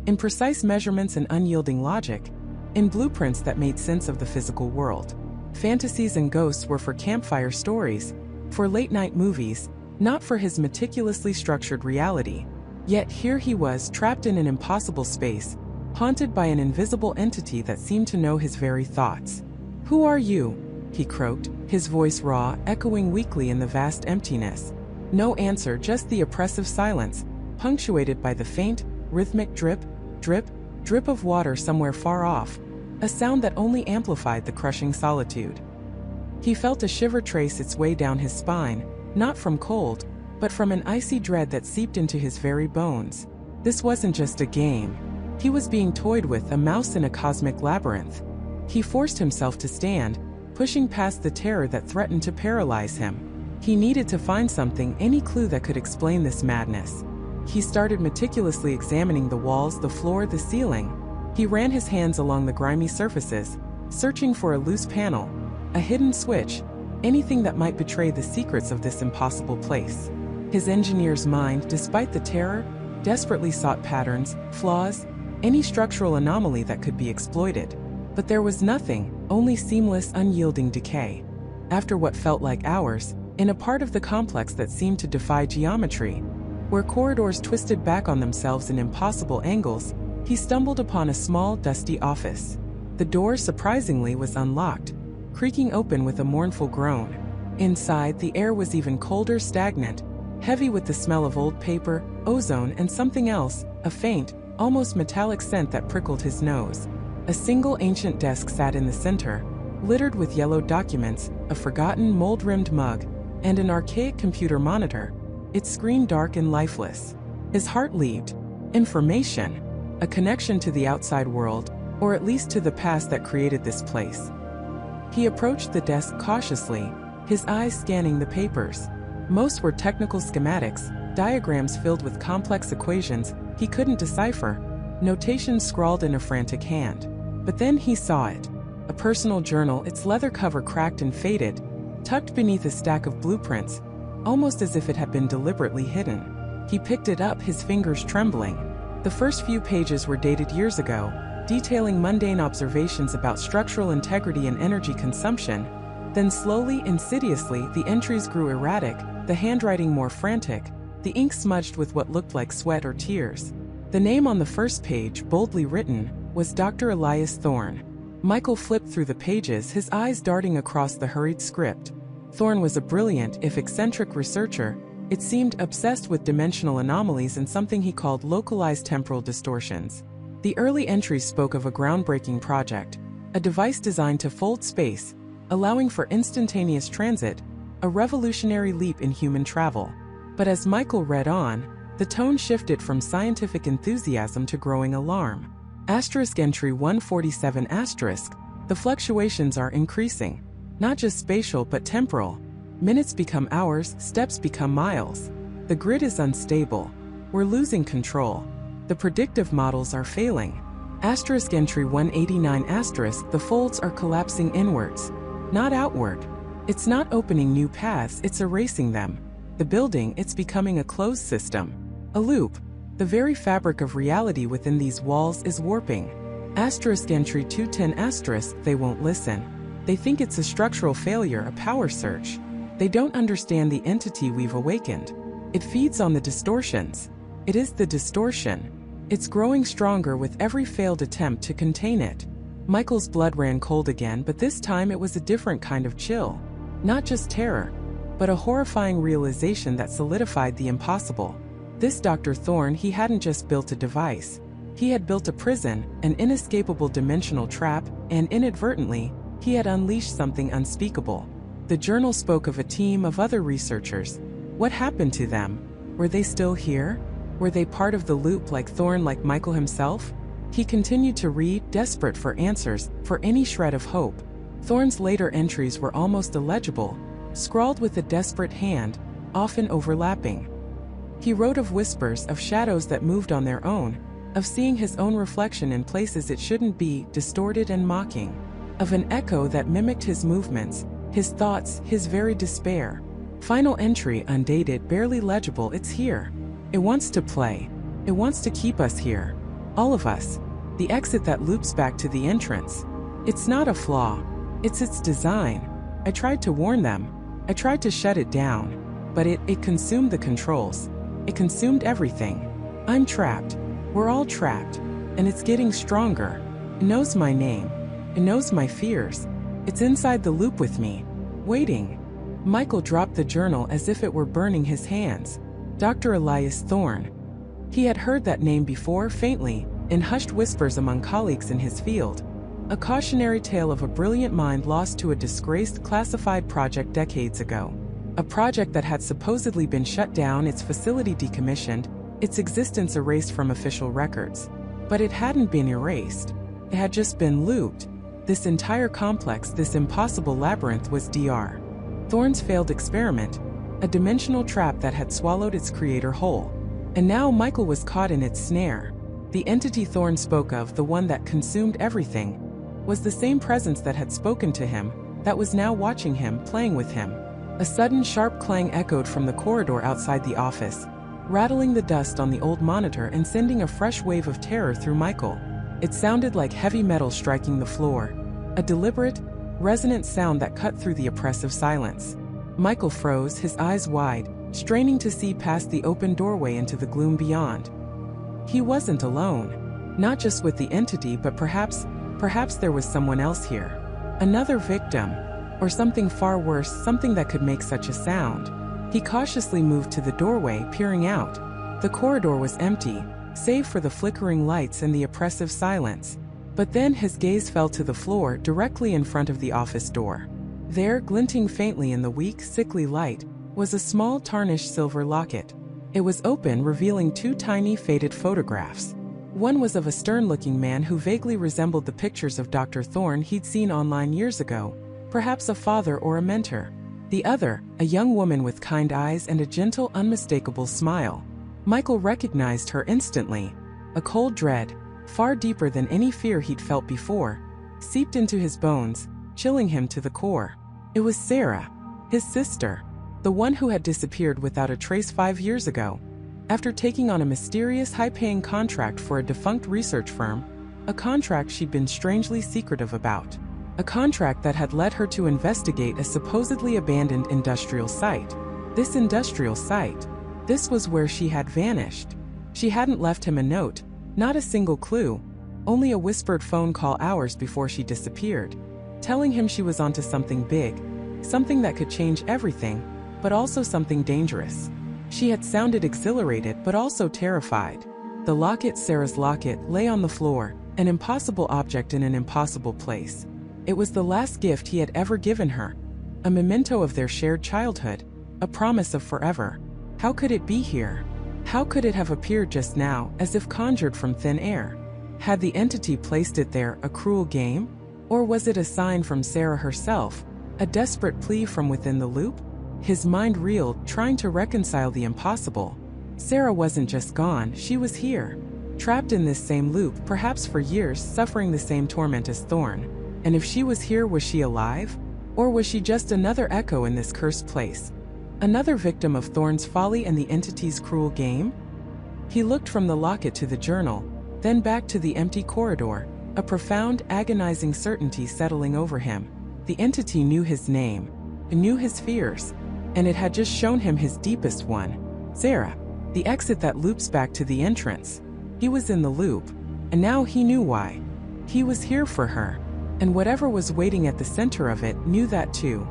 in precise measurements and unyielding logic, in blueprints that made sense of the physical world. Fantasies and ghosts were for campfire stories, for late-night movies, not for his meticulously structured reality. Yet here he was, trapped in an impossible space, haunted by an invisible entity that seemed to know his very thoughts. "Who are you?" he croaked, his voice raw, echoing weakly in the vast emptiness. No answer, just the oppressive silence, punctuated by the faint, rhythmic drip, drip, drip of water somewhere far off, a sound that only amplified the crushing solitude. He felt a shiver trace its way down his spine, not from cold, but from an icy dread that seeped into his very bones. This wasn't just a game. He was being toyed with, a mouse in a cosmic labyrinth. He forced himself to stand, pushing past the terror that threatened to paralyze him. He needed to find something, any clue that could explain this madness. He started meticulously examining the walls, the floor, the ceiling. He ran his hands along the grimy surfaces, searching for a loose panel, a hidden switch, anything that might betray the secrets of this impossible place. His engineer's mind, despite the terror, desperately sought patterns, flaws, any structural anomaly that could be exploited. But there was nothing, only seamless, unyielding decay. After what felt like hours, in a part of the complex that seemed to defy geometry, where corridors twisted back on themselves in impossible angles, he stumbled upon a small, dusty office. The door, surprisingly, was unlocked, creaking open with a mournful groan. Inside, the air was even colder, stagnant, heavy with the smell of old paper, ozone, and something else, a faint, almost metallic scent that prickled his nose. A single ancient desk sat in the center, littered with yellow documents, a forgotten mold-rimmed mug, and an archaic computer monitor, its screen dark and lifeless. His heart leaped. Information. A connection to the outside world, or at least to the past that created this place. He approached the desk cautiously, his eyes scanning the papers. Most were technical schematics, diagrams filled with complex equations he couldn't decipher, notations scrawled in a frantic hand. But then he saw it. A personal journal, its leather cover cracked and faded, tucked beneath a stack of blueprints, almost as if it had been deliberately hidden. He picked it up, his fingers trembling. The first few pages were dated years ago, detailing mundane observations about structural integrity and energy consumption. Then slowly, insidiously, the entries grew erratic, the handwriting more frantic, the ink smudged with what looked like sweat or tears. The name on the first page, boldly written, was Dr. Elias Thorne. Michael flipped through the pages, his eyes darting across the hurried script. Thorne was a brilliant, if eccentric, researcher. It seemed obsessed with dimensional anomalies and something he called localized temporal distortions. The early entries spoke of a groundbreaking project, a device designed to fold space, allowing for instantaneous transit, a revolutionary leap in human travel. But as Michael read on, the tone shifted from scientific enthusiasm to growing alarm. Entry 147 the fluctuations are increasing, not just spatial but temporal. Minutes become hours, steps become miles. The grid is unstable. We're losing control. The predictive models are failing. Entry 189 the folds are collapsing inwards, not outward. It's not opening new paths, it's erasing them. The building, it's becoming a closed system. A loop. The very fabric of reality within these walls is warping. Entry 210 they won't listen. They think it's a structural failure, a power surge. They don't understand the entity we've awakened. It feeds on the distortions. It is the distortion. It's growing stronger with every failed attempt to contain it. Michael's blood ran cold again, but this time it was a different kind of chill. Not just terror, but a horrifying realization that solidified the impossible. This Dr. Thorne, he hadn't just built a device. He had built a prison, an inescapable dimensional trap, and inadvertently, he had unleashed something unspeakable. The journal spoke of a team of other researchers. What happened to them? Were they still here? Were they part of the loop like Thorne, like Michael himself? He continued to read, desperate for answers, for any shred of hope. Thorne's later entries were almost illegible, scrawled with a desperate hand, often overlapping. He wrote of whispers, of shadows that moved on their own, of seeing his own reflection in places it shouldn't be, distorted and mocking, of an echo that mimicked his movements, his thoughts, his very despair. Final entry, undated, barely legible, it's here. It wants to play. It wants to keep us here. All of us. The exit that loops back to the entrance. It's not a flaw. It's its design. I tried to warn them. I tried to shut it down. But it consumed the controls. It consumed everything. I'm trapped. We're all trapped. And it's getting stronger. It knows my name. It knows my fears. It's inside the loop with me. Waiting. Michael dropped the journal as if it were burning his hands. Dr. Elias Thorne. He had heard that name before, faintly, in hushed whispers among colleagues in his field. A cautionary tale of a brilliant mind lost to a disgraced classified project decades ago. A project that had supposedly been shut down, its facility decommissioned, its existence erased from official records. But it hadn't been erased. It had just been looped. This entire complex, this impossible labyrinth was Dr. Thorne's failed experiment, a dimensional trap that had swallowed its creator whole. And now Michael was caught in its snare. The entity Thorne spoke of, the one that consumed everything, was the same presence that had spoken to him, that was now watching him, playing with him. A sudden sharp clang echoed from the corridor outside the office, rattling the dust on the old monitor and sending a fresh wave of terror through Michael. It sounded like heavy metal striking the floor, a deliberate, resonant sound that cut through the oppressive silence. Michael froze, his eyes wide, straining to see past the open doorway into the gloom beyond. He wasn't alone. Not just with the entity, but perhaps there was someone else here. Another victim. Or something far worse, something that could make such a sound. He cautiously moved to the doorway, peering out. The corridor was empty, save for the flickering lights and the oppressive silence. But then his gaze fell to the floor, directly in front of the office door. There, glinting faintly in the weak, sickly light, was a small tarnished silver locket. It was open, revealing two tiny, faded photographs. One was of a stern-looking man who vaguely resembled the pictures of Dr. Thorne he'd seen online years ago, perhaps a father or a mentor. The other, a young woman with kind eyes and a gentle, unmistakable smile. Michael recognized her instantly. A cold dread, far deeper than any fear he'd felt before, seeped into his bones, chilling him to the core. It was Sarah, his sister, the one who had disappeared without a trace 5 years ago. After taking on a mysterious high-paying contract for a defunct research firm, a contract she'd been strangely secretive about. A contract that had led her to investigate a supposedly abandoned industrial site. This industrial site, this was where she had vanished. She hadn't left him a note, not a single clue, only a whispered phone call hours before she disappeared, telling him she was onto something big, something that could change everything, but also something dangerous. She had sounded exhilarated but also terrified. The locket, Sarah's locket, lay on the floor, an impossible object in an impossible place. It was the last gift he had ever given her, a memento of their shared childhood, a promise of forever. How could it be here? How could it have appeared just now, as if conjured from thin air? Had the entity placed it there a cruel game? Or was it a sign from Sarah herself, a desperate plea from within the loop? His mind reeled, trying to reconcile the impossible. Sarah wasn't just gone, she was here. Trapped in this same loop, perhaps for years, suffering the same torment as Thorn. And if she was here, was she alive? Or was she just another echo in this cursed place? Another victim of Thorn's folly and the entity's cruel game? He looked from the locket to the journal, then back to the empty corridor, a profound, agonizing certainty settling over him. The entity knew his name, knew his fears, and it had just shown him his deepest one. Sarah, the exit that loops back to the entrance. He was in the loop, and now he knew why. He was here for her, and whatever was waiting at the center of it knew that too.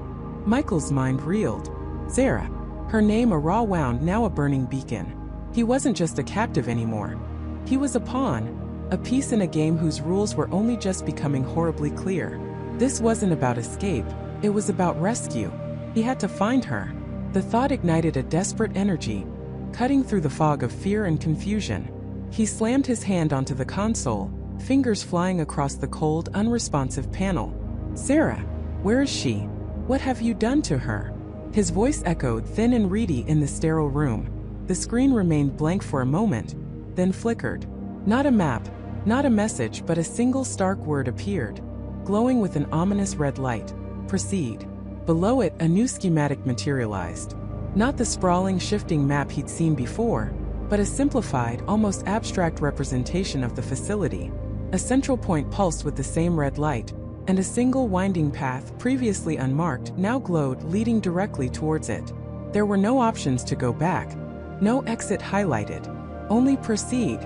Michael's mind reeled. Sarah, her name a raw wound, now a burning beacon. He wasn't just a captive anymore. He was a pawn, a piece in a game whose rules were only just becoming horribly clear. This wasn't about escape, it was about rescue. He had to find her. The thought ignited a desperate energy, cutting through the fog of fear and confusion. He slammed his hand onto the console, fingers flying across the cold, unresponsive panel. Sarah, where is she? What have you done to her? His voice echoed thin and reedy in the sterile room. The screen remained blank for a moment, then flickered. Not a map, not a message, but a single stark word appeared, glowing with an ominous red light. Proceed. Below it, a new schematic materialized. Not the sprawling, shifting map he'd seen before, but a simplified, almost abstract representation of the facility. A central point pulsed with the same red light, and a single winding path, previously unmarked, now glowed, leading directly towards it. There were no options to go back, no exit highlighted. Only proceed.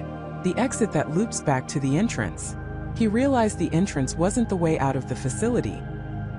The exit that loops back to the entrance. He realized the entrance wasn't the way out of the facility.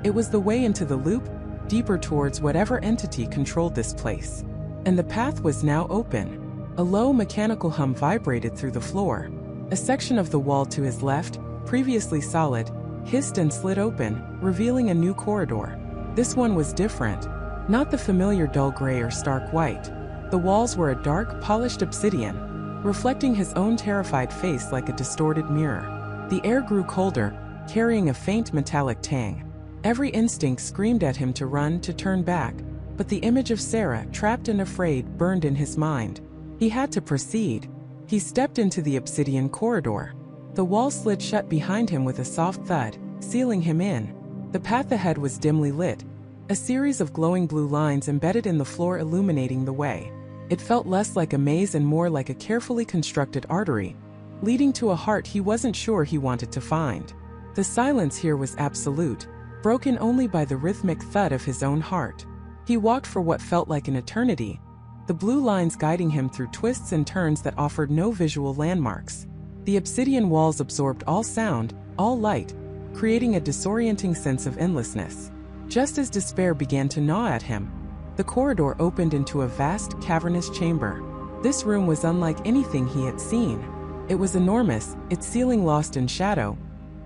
It was the way into the loop, deeper towards whatever entity controlled this place. And the path was now open. A low mechanical hum vibrated through the floor. A section of the wall to his left, previously solid, hissed and slid open, revealing a new corridor. This one was different. Not the familiar dull gray or stark white. The walls were a dark, polished obsidian, reflecting his own terrified face like a distorted mirror. The air grew colder, carrying a faint metallic tang. Every instinct screamed at him to run, to turn back, but the image of Sarah, trapped and afraid, burned in his mind. He had to proceed. He stepped into the obsidian corridor. The wall slid shut behind him with a soft thud, sealing him in. The path ahead was dimly lit, a series of glowing blue lines embedded in the floor illuminating the way. It felt less like a maze and more like a carefully constructed artery, leading to a heart he wasn't sure he wanted to find. The silence here was absolute, broken only by the rhythmic thud of his own heart. He walked for what felt like an eternity, the blue lines guiding him through twists and turns that offered no visual landmarks. The obsidian walls absorbed all sound, all light, creating a disorienting sense of endlessness. Just as despair began to gnaw at him, the corridor opened into a vast, cavernous chamber. This room was unlike anything he had seen. It was enormous, its ceiling lost in shadow,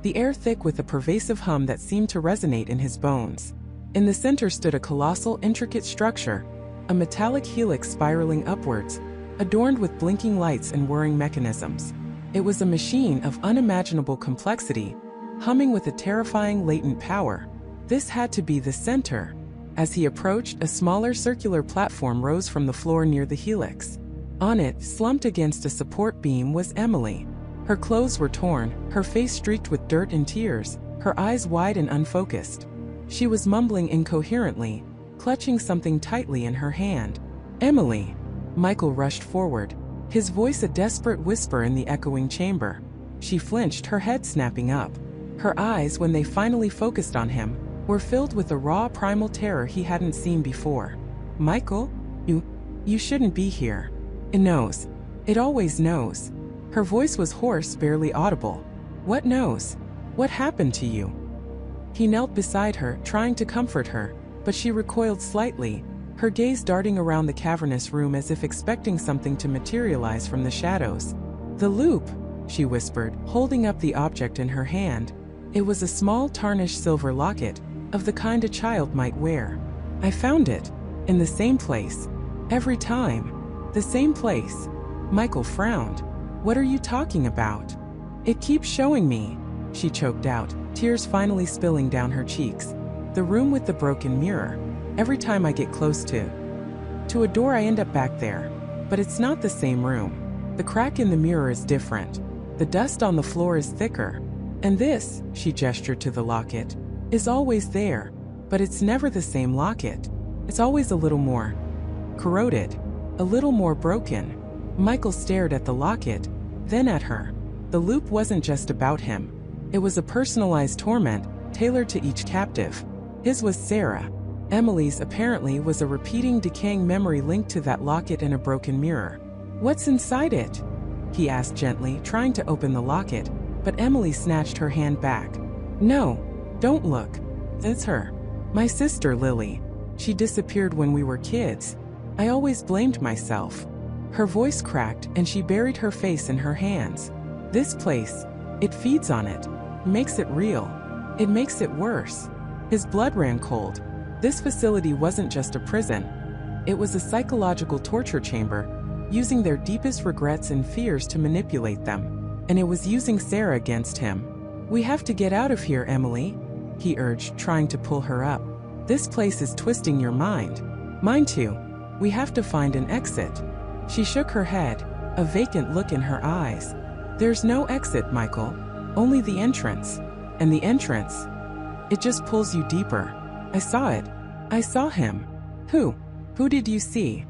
the air thick with a pervasive hum that seemed to resonate in his bones. In the center stood a colossal, intricate structure, a metallic helix spiraling upwards, adorned with blinking lights and whirring mechanisms. It was a machine of unimaginable complexity, humming with a terrifying latent power. This had to be the center. As he approached, a smaller circular platform rose from the floor near the helix. On it, slumped against a support beam, was Emily. Her clothes were torn, her face streaked with dirt and tears, her eyes wide and unfocused. She was mumbling incoherently, clutching something tightly in her hand. "Emily!" Michael rushed forward, his voice a desperate whisper in the echoing chamber. She flinched, her head snapping up. Her eyes, when they finally focused on him, were filled with a raw primal terror he hadn't seen before. "Michael? You shouldn't be here. It knows. It always knows." Her voice was hoarse, barely audible. "What knows? What happened to you?" He knelt beside her, trying to comfort her, but she recoiled slightly, her gaze darting around the cavernous room as if expecting something to materialize from the shadows. "The loop," she whispered, holding up the object in her hand. It was a small tarnished silver locket, of the kind a child might wear. "I found it. In the same place. Every time. The same place." Michael frowned. "What are you talking about?" "It keeps showing me," she choked out, tears finally spilling down her cheeks. "The room with the broken mirror. Every time I get close to a door I end up back there. But it's not the same room. The crack in the mirror is different. The dust on the floor is thicker. And this," she gestured to the locket, "is always there. But it's never the same locket. It's always a little more corroded, a little more broken." Michael stared at the locket, then at her. The loop wasn't just about him. It was a personalized torment, tailored to each captive. His was Sarah. Emily's, apparently, was a repeating, decaying memory linked to that locket and a broken mirror. "What's inside it?" he asked gently, trying to open the locket, but Emily snatched her hand back. "No, don't look. It's her. My sister, Lily. She disappeared when we were kids. I always blamed myself." Her voice cracked, and she buried her face in her hands. "This place, it feeds on it. Makes it real. It makes it worse." His blood ran cold. This facility wasn't just a prison. It was a psychological torture chamber, using their deepest regrets and fears to manipulate them. And it was using Sarah against him. "We have to get out of here, Emily," he urged, trying to pull her up. "This place is twisting your mind. Mine too. We have to find an exit." She shook her head, a vacant look in her eyes. "There's no exit, Michael. Only the entrance. And the entrance, it just pulls you deeper. I saw it. I saw him." Who did you see?"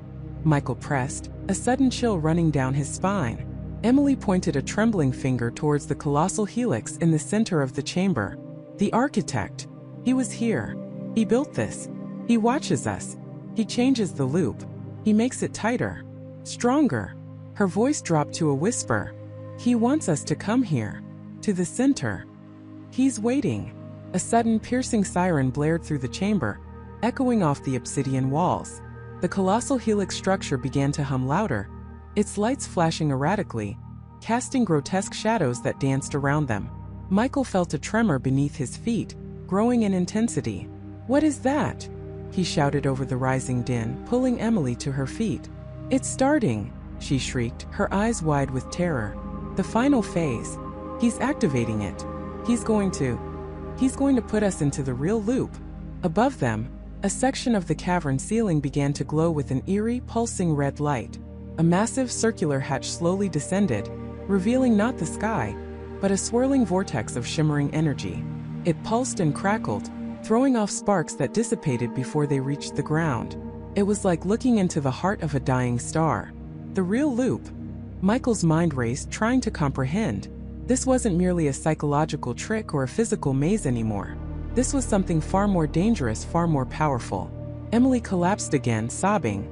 Michael pressed, a sudden chill running down his spine. Emily pointed a trembling finger towards the colossal helix in the center of the chamber. "The architect. He was here. He built this. He watches us. He changes the loop. He makes it tighter. Stronger." Her voice dropped to a whisper. "He wants us to come here. To the center. He's waiting." A sudden piercing siren blared through the chamber, echoing off the obsidian walls. The colossal helix structure began to hum louder, its lights flashing erratically, casting grotesque shadows that danced around them. Michael felt a tremor beneath his feet, growing in intensity. "What is that?" he shouted over the rising din, pulling Emily to her feet. "It's starting," she shrieked, her eyes wide with terror. "The final phase. He's activating it. He's going to put us into the real loop." Above them, a section of the cavern ceiling began to glow with an eerie, pulsing red light. A massive circular hatch slowly descended, revealing not the sky, but a swirling vortex of shimmering energy. It pulsed and crackled, throwing off sparks that dissipated before they reached the ground. It was like looking into the heart of a dying star. The real loop. Michael's mind raced, trying to comprehend. This wasn't merely a psychological trick or a physical maze anymore. This was something far more dangerous, far more powerful. Emily collapsed again, sobbing.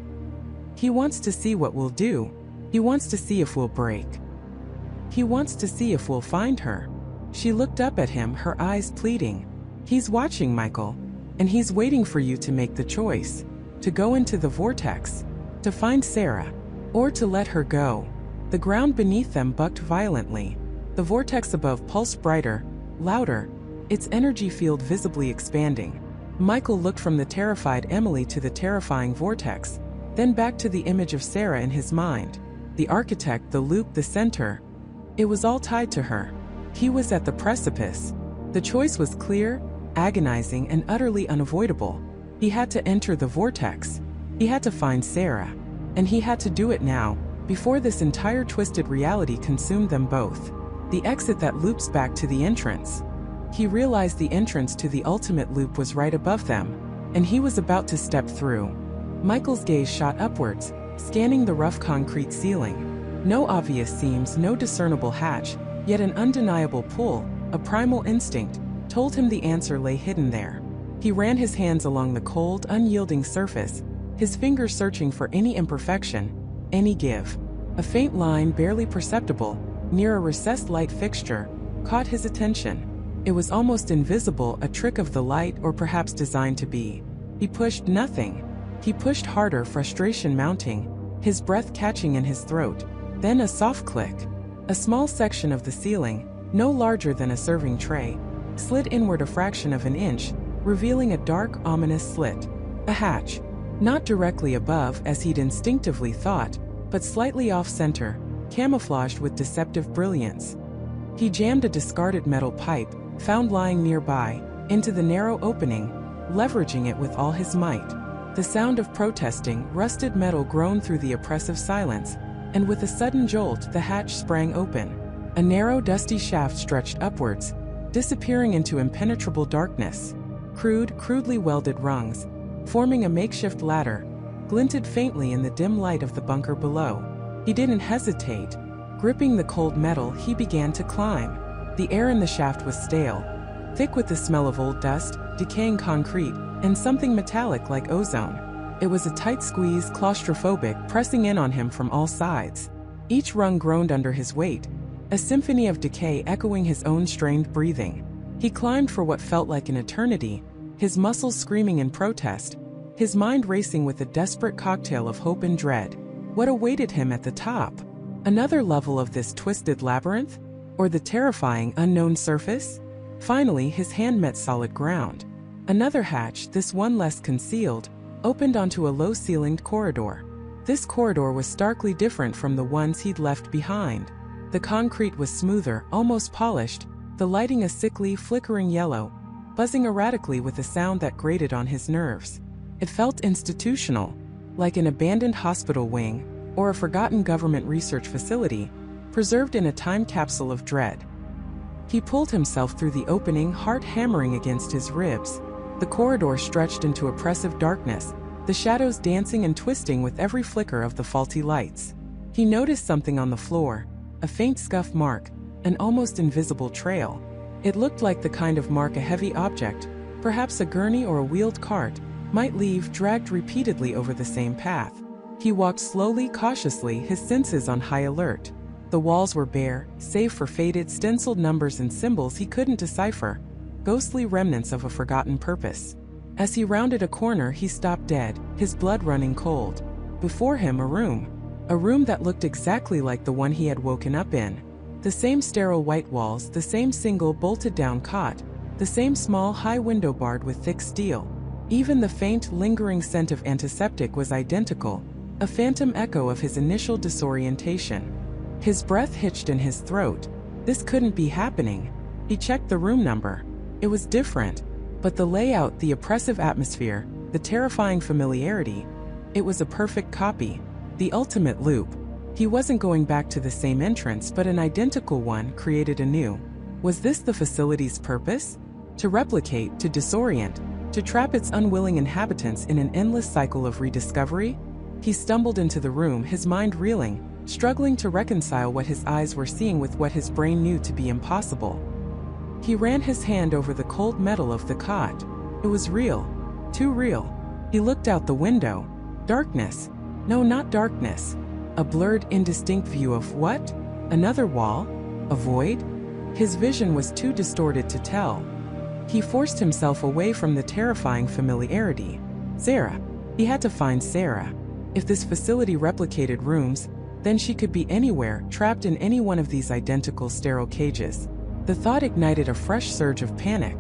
"He wants to see what we'll do. He wants to see if we'll break. He wants to see if we'll find her." She looked up at him, her eyes pleading. "He's watching, Michael. And he's waiting for you to make the choice. To go into the vortex. To find Sarah. Or to let her go." The ground beneath them bucked violently. The vortex above pulsed brighter, louder, its energy field visibly expanding. Michael looked from the terrified Emily to the terrifying vortex, then back to the image of Sarah in his mind. The architect, the loop, the center. It was all tied to her. He was at the precipice. The choice was clear, agonizing, and utterly unavoidable. He had to enter the vortex. He had to find Sarah. And he had to do it now, before this entire twisted reality consumed them both. The exit that loops back to the entrance. He realized the entrance to the ultimate loop was right above them, and he was about to step through. Michael's gaze shot upwards, scanning the rough concrete ceiling. No obvious seams, no discernible hatch, yet an undeniable pull, a primal instinct, told him the answer lay hidden there. He ran his hands along the cold, unyielding surface, his fingers searching for any imperfection, any give. A faint line, barely perceptible, near a recessed light fixture, caught his attention. It was almost invisible, a trick of the light, or perhaps designed to be. He pushed nothing. He pushed harder, frustration mounting, his breath catching in his throat. Then a soft click. A small section of the ceiling, no larger than a serving tray, slid inward a fraction of an inch, revealing a dark, ominous slit. A hatch. Not directly above, as he'd instinctively thought, but slightly off-center, camouflaged with deceptive brilliance. He jammed a discarded metal pipe, found lying nearby, into the narrow opening, leveraging it with all his might. The sound of protesting, rusted metal groaned through the oppressive silence, and with a sudden jolt the hatch sprang open. A narrow, dusty shaft stretched upwards, disappearing into impenetrable darkness. Crudely welded rungs, forming a makeshift ladder, glinted faintly in the dim light of the bunker below. He didn't hesitate. Gripping the cold metal, he began to climb. The air in the shaft was stale, thick with the smell of old dust, decaying concrete, and something metallic like ozone. It was a tight squeeze, claustrophobic, pressing in on him from all sides. Each rung groaned under his weight, a symphony of decay echoing his own strained breathing. He climbed for what felt like an eternity, his muscles screaming in protest, his mind racing with a desperate cocktail of hope and dread. What awaited him at the top? Another level of this twisted labyrinth? Or the terrifying unknown surface? Finally, his hand met solid ground. Another hatch, this one less concealed, opened onto a low-ceilinged corridor. This corridor was starkly different from the ones he'd left behind. The concrete was smoother, almost polished, the lighting a sickly, flickering yellow, buzzing erratically with a sound that grated on his nerves. It felt institutional, like an abandoned hospital wing, or a forgotten government research facility, preserved in a time capsule of dread. He pulled himself through the opening, heart hammering against his ribs. The corridor stretched into oppressive darkness, the shadows dancing and twisting with every flicker of the faulty lights. He noticed something on the floor, a faint scuff mark, an almost invisible trail. It looked like the kind of mark a heavy object, perhaps a gurney or a wheeled cart, might leave, dragged repeatedly over the same path. He walked slowly, cautiously, his senses on high alert. The walls were bare, save for faded, stenciled numbers and symbols he couldn't decipher, ghostly remnants of a forgotten purpose. As he rounded a corner, he stopped dead, his blood running cold. Before him, a room that looked exactly like the one he had woken up in. The same sterile white walls, the same single bolted-down cot, the same small, high window barred with thick steel. Even the faint, lingering scent of antiseptic was identical, a phantom echo of his initial disorientation. His breath hitched in his throat. This couldn't be happening. He checked the room number. It was different, but the layout, the oppressive atmosphere, the terrifying familiarity, it was a perfect copy. The ultimate loop. He wasn't going back to the same entrance, but an identical one, created anew. Was this the facility's purpose? To replicate, to disorient, to trap its unwilling inhabitants in an endless cycle of rediscovery? He stumbled into the room, his mind reeling, struggling to reconcile what his eyes were seeing with what his brain knew to be impossible. He ran his hand over the cold metal of the cot. It was real. Too real. He looked out the window. Darkness. No, not darkness. A blurred, indistinct view of what? Another wall? A void? His vision was too distorted to tell. He forced himself away from the terrifying familiarity. Sarah. He had to find Sarah. If this facility replicated rooms, then she could be anywhere, trapped in any one of these identical sterile cages. The thought ignited a fresh surge of panic.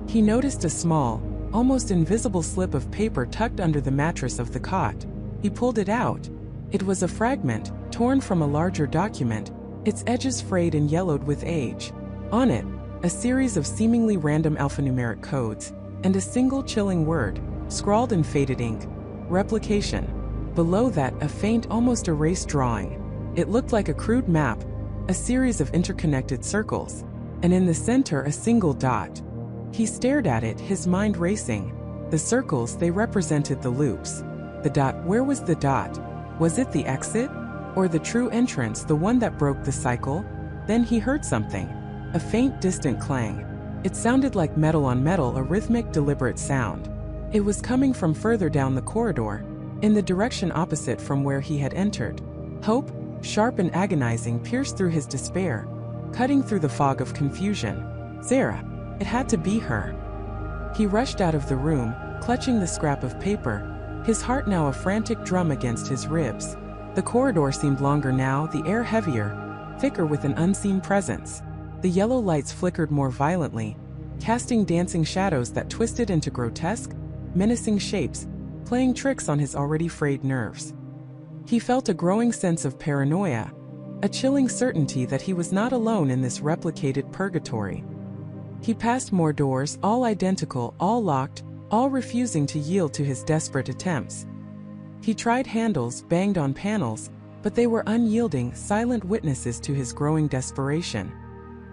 He noticed a small, almost invisible slip of paper tucked under the mattress of the cot. He pulled it out. It was a fragment, torn from a larger document, its edges frayed and yellowed with age. On it, a series of seemingly random alphanumeric codes, and a single chilling word, scrawled in faded ink, "Replication." Below that, a faint, almost erased drawing. It looked like a crude map, a series of interconnected circles, and in the center a single dot. He stared at it, his mind racing. The circles, they represented the loops. The dot, where was the dot? Was it the exit? Or the true entrance, the one that broke the cycle? Then he heard something. A faint, distant clang. It sounded like metal on metal, a rhythmic, deliberate sound. It was coming from further down the corridor, in the direction opposite from where he had entered. Hope, sharp and agonizing, pierced through his despair, cutting through the fog of confusion. Sarah. It had to be her. He rushed out of the room, clutching the scrap of paper, his heart now a frantic drum against his ribs. The corridor seemed longer now, the air heavier, thicker with an unseen presence. The yellow lights flickered more violently, casting dancing shadows that twisted into grotesque, menacing shapes, playing tricks on his already frayed nerves. He felt a growing sense of paranoia, a chilling certainty that he was not alone in this replicated purgatory. He passed more doors, all identical, all locked, all refusing to yield to his desperate attempts. He tried handles, banged on panels, but they were unyielding, silent witnesses to his growing desperation.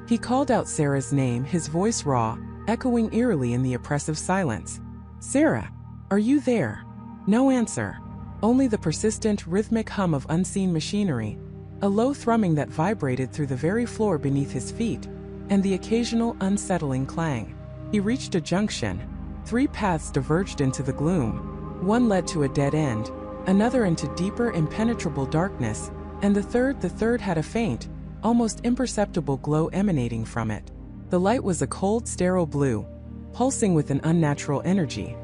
He called out Sarah's name, his voice raw, echoing eerily in the oppressive silence. "Sarah, are you there?" No answer. Only the persistent, rhythmic hum of unseen machinery, a low thrumming that vibrated through the very floor beneath his feet, and the occasional unsettling clang. He reached a junction. 3 paths diverged into the gloom. One led to a dead end, another into deeper, impenetrable darkness, and the third had a faint, almost imperceptible glow emanating from it. The light was a cold, sterile blue, pulsing with an unnatural energy.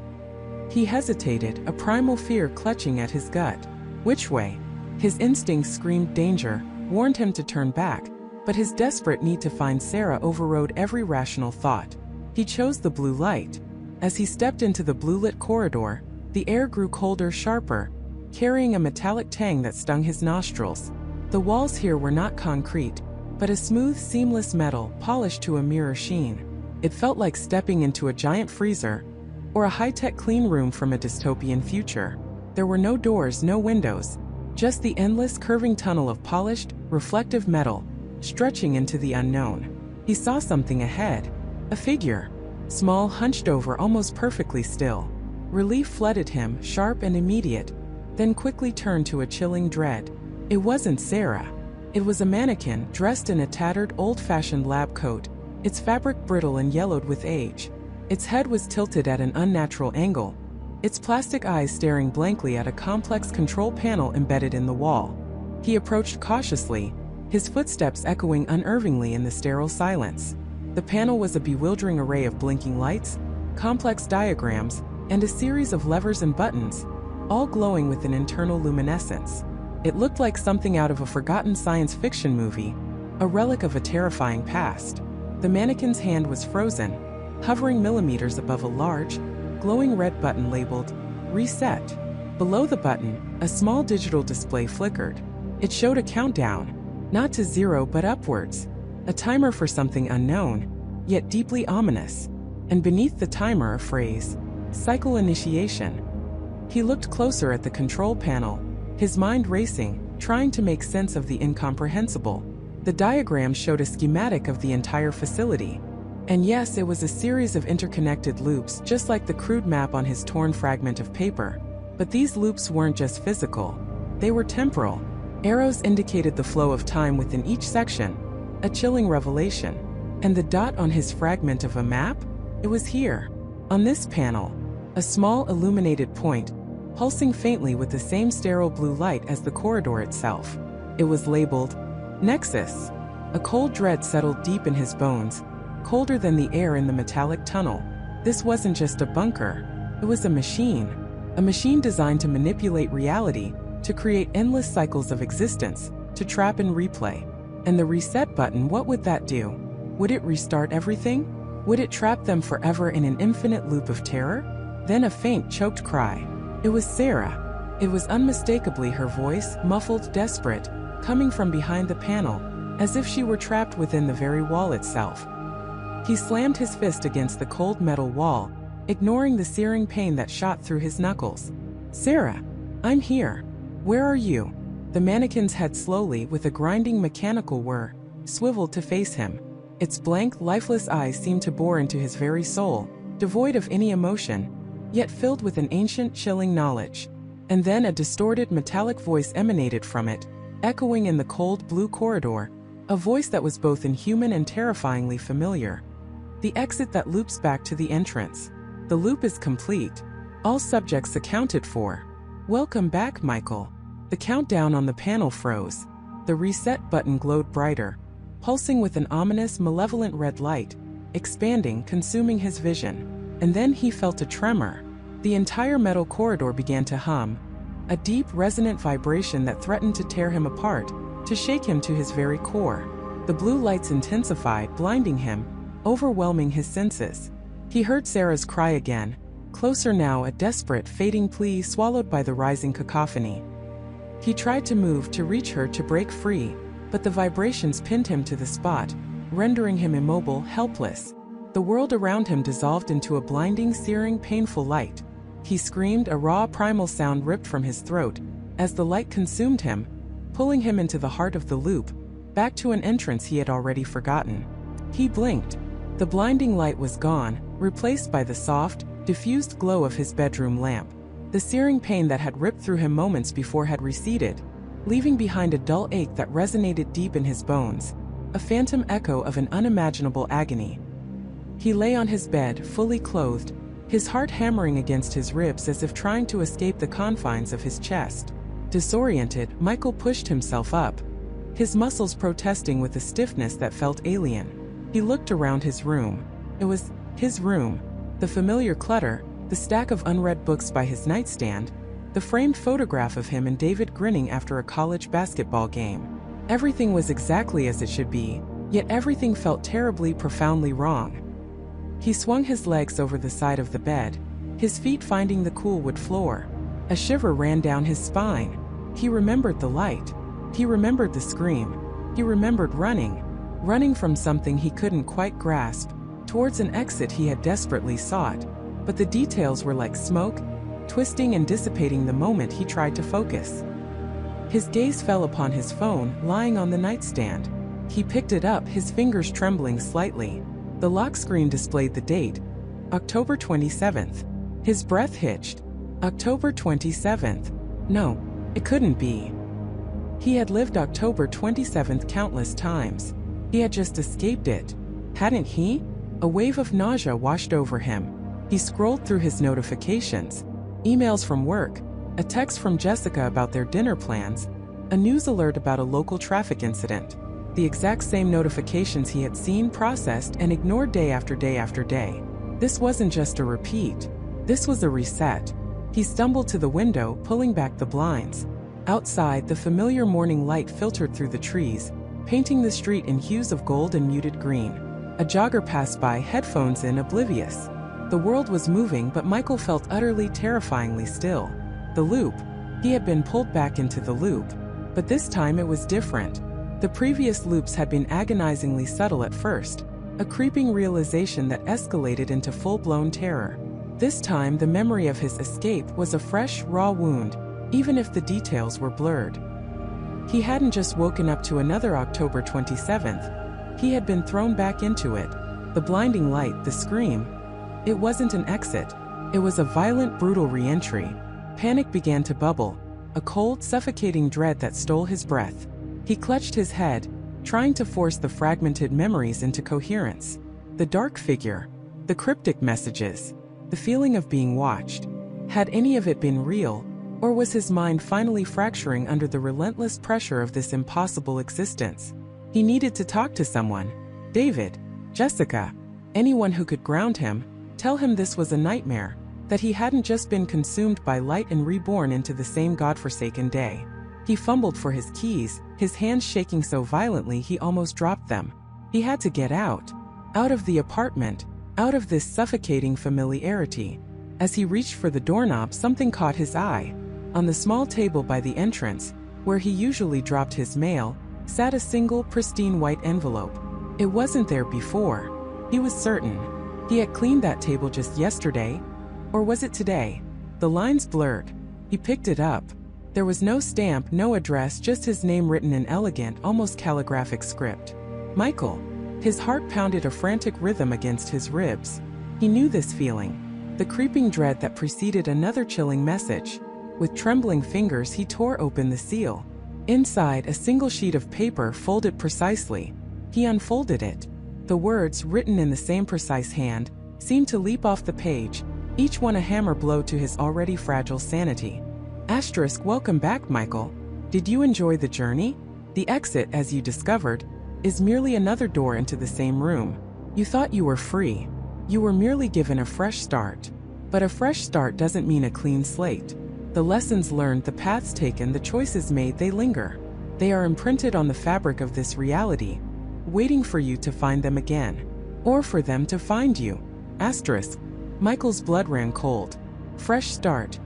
He hesitated, a primal fear clutching at his gut. Which way? His instincts screamed danger, warned him to turn back, but his desperate need to find Sarah overrode every rational thought. He chose the blue light. As he stepped into the blue-lit corridor, the air grew colder, sharper, carrying a metallic tang that stung his nostrils. The walls here were not concrete, but a smooth, seamless metal, polished to a mirror sheen. It felt like stepping into a giant freezer, or a high-tech clean room from a dystopian future. There were no doors, no windows, just the endless, curving tunnel of polished, reflective metal, stretching into the unknown. He saw something ahead. A figure. Small, hunched over, almost perfectly still. Relief flooded him, sharp and immediate, then quickly turned to a chilling dread. It wasn't Sarah. It was a mannequin, dressed in a tattered, old-fashioned lab coat, its fabric brittle and yellowed with age. Its head was tilted at an unnatural angle, its plastic eyes staring blankly at a complex control panel embedded in the wall. He approached cautiously, his footsteps echoing unnervingly in the sterile silence. The panel was a bewildering array of blinking lights, complex diagrams, and a series of levers and buttons, all glowing with an internal luminescence. It looked like something out of a forgotten science fiction movie, a relic of a terrifying past. The mannequin's hand was frozen, hovering millimeters above a large, glowing red button labeled Reset. Below the button, a small digital display flickered. It showed a countdown, not to 0 but upwards, a timer for something unknown, yet deeply ominous. And beneath the timer a phrase, Cycle Initiation. He looked closer at the control panel, his mind racing, trying to make sense of the incomprehensible. The diagram showed a schematic of the entire facility. And yes, it was a series of interconnected loops, just like the crude map on his torn fragment of paper. But these loops weren't just physical. They were temporal. Arrows indicated the flow of time within each section, a chilling revelation. And the dot on his fragment of a map? It was here, on this panel, a small illuminated point, pulsing faintly with the same sterile blue light as the corridor itself. It was labeled Nexus. A cold dread settled deep in his bones, colder than the air in the metallic tunnel. This wasn't just a bunker, it was a machine designed to manipulate reality, to create endless cycles of existence, to trap and replay. And the reset button, what would that do? Would it restart everything? Would it trap them forever in an infinite loop of terror? Then a faint, choked cry. It was Sarah. It was unmistakably her voice, muffled, desperate, coming from behind the panel, as if she were trapped within the very wall itself. He slammed his fist against the cold metal wall, ignoring the searing pain that shot through his knuckles. "Sarah, I'm here. Where are you?" The mannequin's head slowly, with a grinding mechanical whir, swiveled to face him. Its blank, lifeless eyes seemed to bore into his very soul, devoid of any emotion, yet filled with an ancient, chilling knowledge. And then a distorted, metallic voice emanated from it, echoing in the cold, blue corridor, a voice that was both inhuman and terrifyingly familiar. "The exit that loops back to the entrance. The loop is complete. All subjects accounted for. Welcome back, Michael." The countdown on the panel froze. The reset button glowed brighter, pulsing with an ominous, malevolent red light, expanding, consuming his vision. And then he felt a tremor. The entire metal corridor began to hum, a deep, resonant vibration that threatened to tear him apart, to shake him to his very core. The blue lights intensified, blinding him, overwhelming his senses. He heard Sarah's cry again, closer now, a desperate, fading plea swallowed by the rising cacophony. He tried to move, to reach her, to break free, but the vibrations pinned him to the spot, rendering him immobile, helpless. The world around him dissolved into a blinding, searing, painful light. He screamed, a raw, primal sound ripped from his throat, as the light consumed him, pulling him into the heart of the loop, back to an entrance he had already forgotten. He blinked. The blinding light was gone, replaced by the soft, diffused glow of his bedroom lamp. The searing pain that had ripped through him moments before had receded, leaving behind a dull ache that resonated deep in his bones, a phantom echo of an unimaginable agony. He lay on his bed, fully clothed, his heart hammering against his ribs as if trying to escape the confines of his chest. Disoriented, Michael pushed himself up, his muscles protesting with a stiffness that felt alien. He looked around his room. It was his room. The familiar clutter, the stack of unread books by his nightstand, the framed photograph of him and David grinning after a college basketball game. Everything was exactly as it should be, yet everything felt terribly, profoundly wrong. He swung his legs over the side of the bed, his feet finding the cool wood floor. A shiver ran down his spine. He remembered the light. He remembered the scream. He remembered running from something he couldn't quite grasp, towards an exit he had desperately sought. But the details were like smoke, twisting and dissipating the moment he tried to focus. His gaze fell upon his phone, lying on the nightstand. He picked it up, his fingers trembling slightly. The lock screen displayed the date, October 27th. His breath hitched. October 27th. No, it couldn't be. He had lived October 27th countless times. He had just escaped it, hadn't he? A wave of nausea washed over him. He scrolled through his notifications. Emails from work, a text from Jessica about their dinner plans, a news alert about a local traffic incident. The exact same notifications he had seen, processed, and ignored day after day after day. This wasn't just a repeat. This was a reset. He stumbled to the window, pulling back the blinds. Outside, the familiar morning light filtered through the trees, painting the street in hues of gold and muted green. A jogger passed by, headphones in, oblivious. The world was moving, but Michael felt utterly, terrifyingly still. The loop. He had been pulled back into the loop. But this time it was different. The previous loops had been agonizingly subtle at first, a creeping realization that escalated into full-blown terror. This time the memory of his escape was a fresh, raw wound, even if the details were blurred. He hadn't just woken up to another October 27th. He had been thrown back into it. The blinding light, the scream. It wasn't an exit. It was a violent, brutal re-entry. Panic began to bubble, a cold, suffocating dread that stole his breath. He clutched his head, trying to force the fragmented memories into coherence. The dark figure, the cryptic messages, the feeling of being watched. Had any of it been real, or was his mind finally fracturing under the relentless pressure of this impossible existence? He needed to talk to someone. David, Jessica, anyone who could ground him, tell him this was a nightmare, that he hadn't just been consumed by light and reborn into the same godforsaken day. He fumbled for his keys, his hands shaking so violently he almost dropped them. He had to get out of the apartment, out of this suffocating familiarity. As he reached for the doorknob, something caught his eye. On the small table by the entrance, where he usually dropped his mail, sat a single, pristine white envelope. It wasn't there before. He was certain. He had cleaned that table just yesterday. Or was it today? The lines blurred. He picked it up. There was no stamp, no address, just his name written in elegant, almost calligraphic script. Michael. His heart pounded a frantic rhythm against his ribs. He knew this feeling. The creeping dread that preceded another chilling message. With trembling fingers, he tore open the seal. Inside, a single sheet of paper folded precisely. He unfolded it. The words, written in the same precise hand, seemed to leap off the page, each one a hammer blow to his already fragile sanity. Welcome back, Michael. Did you enjoy the journey? The exit, as you discovered, is merely another door into the same room. You thought you were free. You were merely given a fresh start. But a fresh start doesn't mean a clean slate. The lessons learned, the paths taken, the choices made, they linger. They are imprinted on the fabric of this reality, waiting for you to find them again. Or for them to find you. Michael's blood ran cold. Fresh start.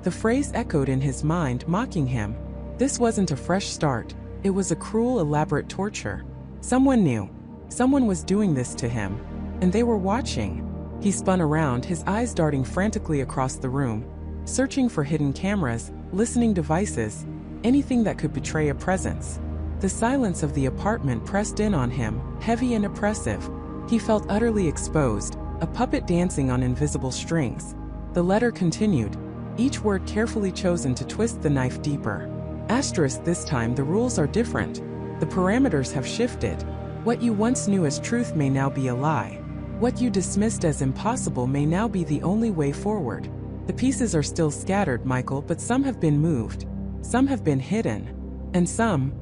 The phrase echoed in his mind, mocking him. This wasn't a fresh start. It was a cruel, elaborate torture. Someone knew. Someone was doing this to him. And they were watching. He spun around, his eyes darting frantically across the room, searching for hidden cameras, listening devices, anything that could betray a presence. The silence of the apartment pressed in on him, heavy and oppressive. He felt utterly exposed, a puppet dancing on invisible strings. The letter continued, each word carefully chosen to twist the knife deeper. This time the rules are different. The parameters have shifted. What you once knew as truth may now be a lie. What you dismissed as impossible may now be the only way forward. The pieces are still scattered, Michael, but some have been moved. Some have been hidden. And some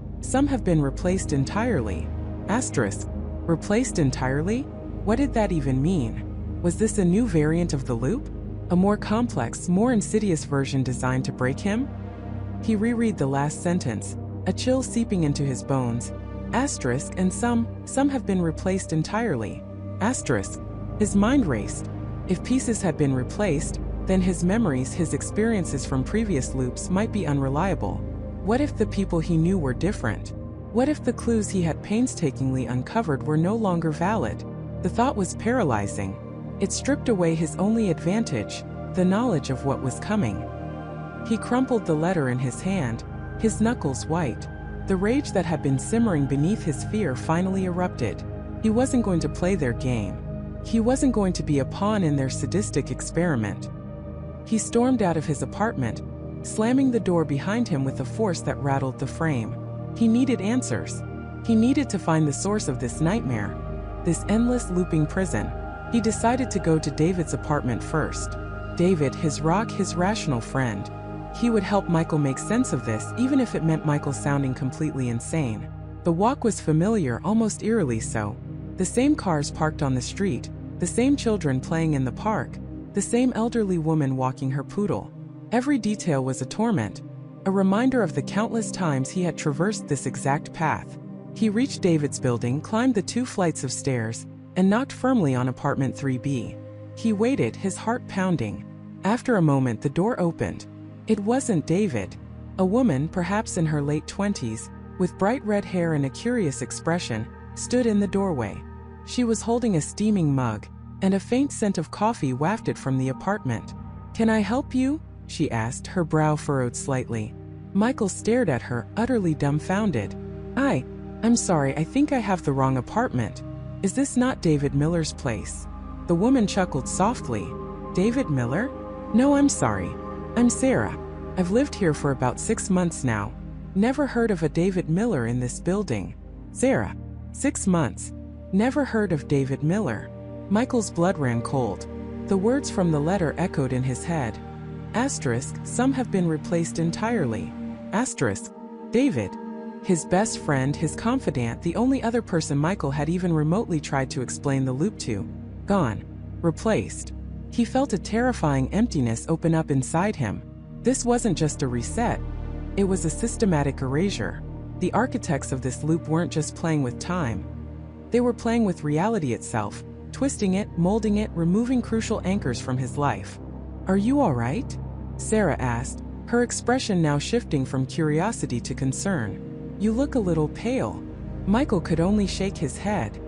have been replaced entirely. Replaced entirely? What did that even mean? Was this a new variant of the loop? A more complex, more insidious version designed to break him? He reread the last sentence, a chill seeping into his bones. And some have been replaced entirely. His mind raced. If pieces had been replaced, then his memories, his experiences from previous loops might be unreliable. What if the people he knew were different? What if the clues he had painstakingly uncovered were no longer valid? The thought was paralyzing. It stripped away his only advantage, the knowledge of what was coming. He crumpled the letter in his hand, his knuckles white. The rage that had been simmering beneath his fear finally erupted. He wasn't going to play their game. He wasn't going to be a pawn in their sadistic experiment. He stormed out of his apartment, slamming the door behind him with a force that rattled the frame. He needed answers. He needed to find the source of this nightmare, this endless looping prison. He decided to go to David's apartment first. David, his rock, his rational friend. He would help Michael make sense of this, even if it meant Michael sounding completely insane. The walk was familiar, almost eerily so. The same cars parked on the street, the same children playing in the park, the same elderly woman walking her poodle. Every detail was a torment, a reminder of the countless times he had traversed this exact path. He reached David's building, climbed the 2 flights of stairs, and knocked firmly on apartment 3B. He waited, his heart pounding. After a moment, the door opened. It wasn't David. A woman, perhaps in her late 20s, with bright red hair and a curious expression, stood in the doorway. She was holding a steaming mug, and a faint scent of coffee wafted from the apartment. "Can I help you?" she asked, her brow furrowed slightly. Michael stared at her, utterly dumbfounded. I'm sorry, I think I have the wrong apartment. Is this not David Miller's place?" The woman chuckled softly. "David Miller? No, I'm sorry. I'm Sarah. I've lived here for about 6 months now. Never heard of a David Miller in this building." Sarah. 6 months. Never heard of David Miller. Michael's blood ran cold. The words from the letter echoed in his head. Some have been replaced entirely. David. His best friend, his confidant, the only other person Michael had even remotely tried to explain the loop to. Gone. Replaced. He felt a terrifying emptiness open up inside him. This wasn't just a reset. It was a systematic erasure. The architects of this loop weren't just playing with time. They were playing with reality itself, twisting it, molding it, removing crucial anchors from his life. "Are you all right?" Sarah asked, her expression now shifting from curiosity to concern. "You look a little pale." Michael could only shake his head.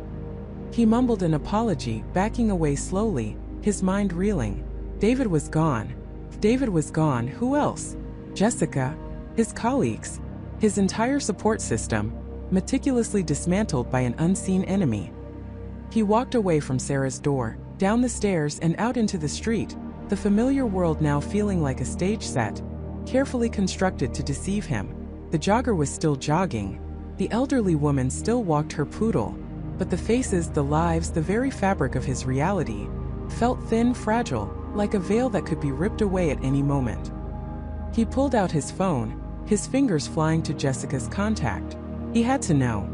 He mumbled an apology, backing away slowly, his mind reeling. David was gone. If David was gone, who else? Jessica, his colleagues, his entire support system, meticulously dismantled by an unseen enemy. He walked away from Sarah's door, down the stairs and out into the street, the familiar world now feeling like a stage set, carefully constructed to deceive him. The jogger was still jogging. The elderly woman still walked her poodle. But the faces, the lives, the very fabric of his reality felt thin, fragile, like a veil that could be ripped away at any moment. He pulled out his phone, his fingers flying to Jessica's contact. He had to know.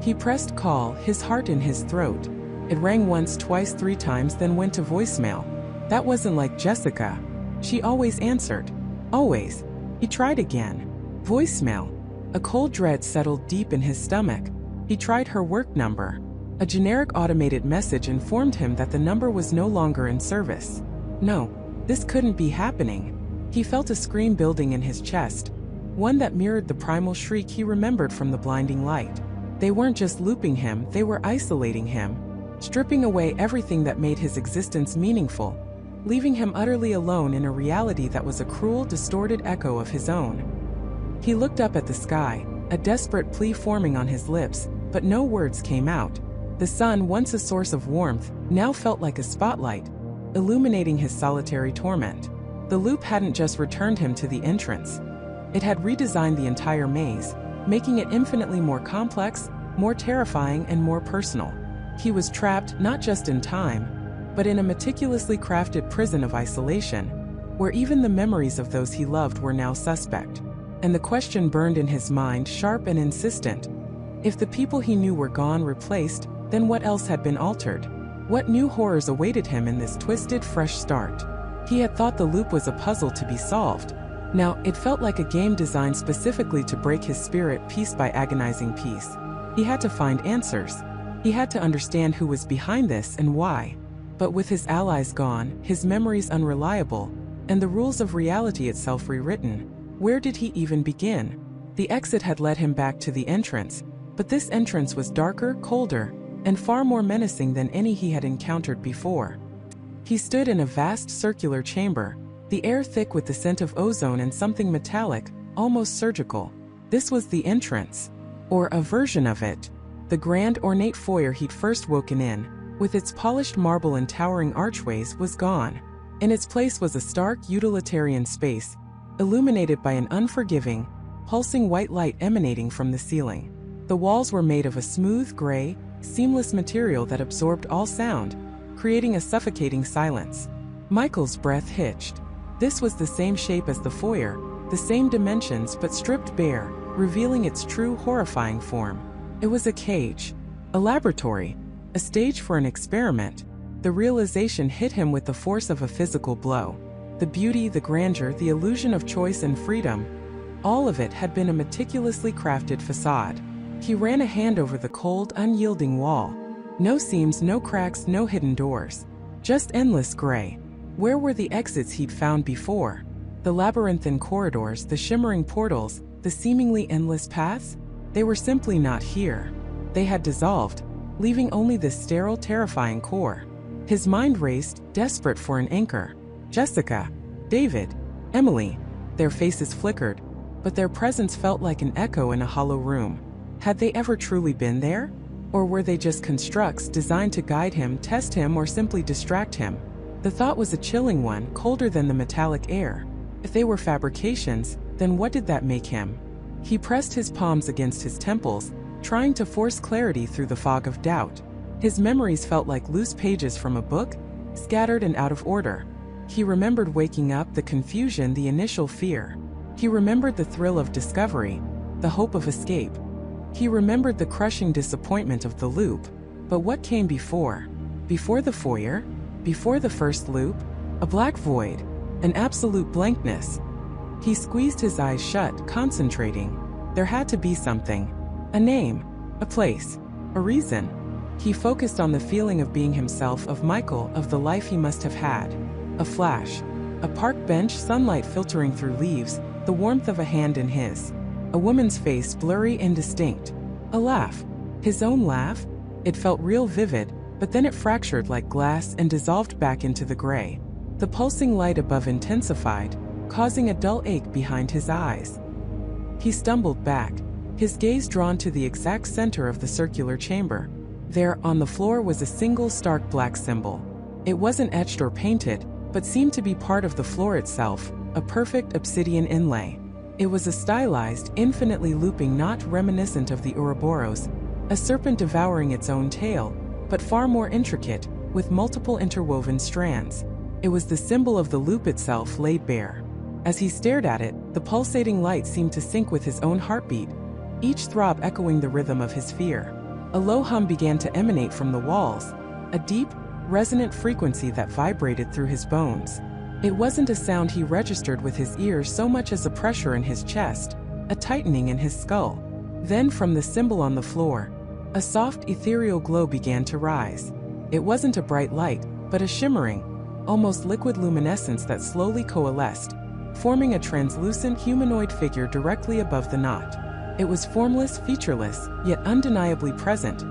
He pressed call, his heart in his throat. It rang once, twice, 3 times, then went to voicemail. That wasn't like Jessica. She always answered. Always. He tried again. Voicemail. A cold dread settled deep in his stomach. He tried her work number. A generic automated message informed him that the number was no longer in service. No, this couldn't be happening. He felt a scream building in his chest, one that mirrored the primal shriek he remembered from the blinding light. They weren't just looping him, they were isolating him, stripping away everything that made his existence meaningful, leaving him utterly alone in a reality that was a cruel, distorted echo of his own. He looked up at the sky, a desperate plea forming on his lips, but no words came out. The sun, once a source of warmth, now felt like a spotlight, illuminating his solitary torment. The loop hadn't just returned him to the entrance. It had redesigned the entire maze, making it infinitely more complex, more terrifying, and more personal. He was trapped not just in time, but in a meticulously crafted prison of isolation, where even the memories of those he loved were now suspect. And the question burned in his mind, sharp and insistent. If the people he knew were gone, replaced, then what else had been altered? What new horrors awaited him in this twisted, fresh start? He had thought the loop was a puzzle to be solved. Now, it felt like a game designed specifically to break his spirit piece by agonizing piece. He had to find answers. He had to understand who was behind this and why. But with his allies gone, his memories unreliable, and the rules of reality itself rewritten, where did he even begin? The exit had led him back to the entrance, but this entrance was darker, colder, and far more menacing than any he had encountered before. He stood in a vast circular chamber, the air thick with the scent of ozone and something metallic, almost surgical. This was the entrance, or a version of it. The grand, ornate foyer he'd first woken in, with its polished marble and towering archways, was gone. In its place was a stark, utilitarian space, illuminated by an unforgiving, pulsing white light emanating from the ceiling. The walls were made of a smooth, gray, seamless material that absorbed all sound, creating a suffocating silence. Michael's breath hitched. This was the same shape as the foyer, the same dimensions but stripped bare, revealing its true, horrifying form. It was a cage, a laboratory, a stage for an experiment. The realization hit him with the force of a physical blow. The beauty, the grandeur, the illusion of choice and freedom, all of it had been a meticulously crafted facade. He ran a hand over the cold, unyielding wall. No seams, no cracks, no hidden doors. Just endless gray. Where were the exits he'd found before? The labyrinthine corridors, the shimmering portals, the seemingly endless paths? They were simply not here. They had dissolved, leaving only this sterile, terrifying core. His mind raced, desperate for an anchor. Jessica, David, Emily. Their faces flickered, but their presence felt like an echo in a hollow room. Had they ever truly been there? Or were they just constructs designed to guide him, test him, or simply distract him? The thought was a chilling one, colder than the metallic air. If they were fabrications, then what did that make him? He pressed his palms against his temples, trying to force clarity through the fog of doubt. His memories felt like loose pages from a book, scattered and out of order. He remembered waking up, the confusion, the initial fear. He remembered the thrill of discovery, the hope of escape. He remembered the crushing disappointment of the loop. But what came before? Before the foyer? Before the first loop? A black void, an absolute blankness. He squeezed his eyes shut, concentrating. There had to be something. A name, a place, a reason. He focused on the feeling of being himself, of Michael, of the life he must have had. A flash. A park bench, sunlight filtering through leaves, the warmth of a hand in his. A woman's face, blurry, indistinct. A laugh. His own laugh. It felt real vivid, but then it fractured like glass and dissolved back into the gray. The pulsing light above intensified, causing a dull ache behind his eyes. He stumbled back, his gaze drawn to the exact center of the circular chamber. There, on the floor, was a single stark black symbol. It wasn't etched or painted, but seemed to be part of the floor itself, a perfect obsidian inlay. It was a stylized, infinitely looping knot reminiscent of the Ouroboros, a serpent devouring its own tail, but far more intricate, with multiple interwoven strands. It was the symbol of the loop itself laid bare. As he stared at it, the pulsating light seemed to sync with his own heartbeat, each throb echoing the rhythm of his fear. A low hum began to emanate from the walls, a deep, resonant frequency that vibrated through his bones. It wasn't a sound he registered with his ears so much as a pressure in his chest, a tightening in his skull. Then from the symbol on the floor, a soft ethereal glow began to rise. It wasn't a bright light, but a shimmering, almost liquid luminescence that slowly coalesced, forming a translucent humanoid figure directly above the knot. It was formless, featureless, yet undeniably present,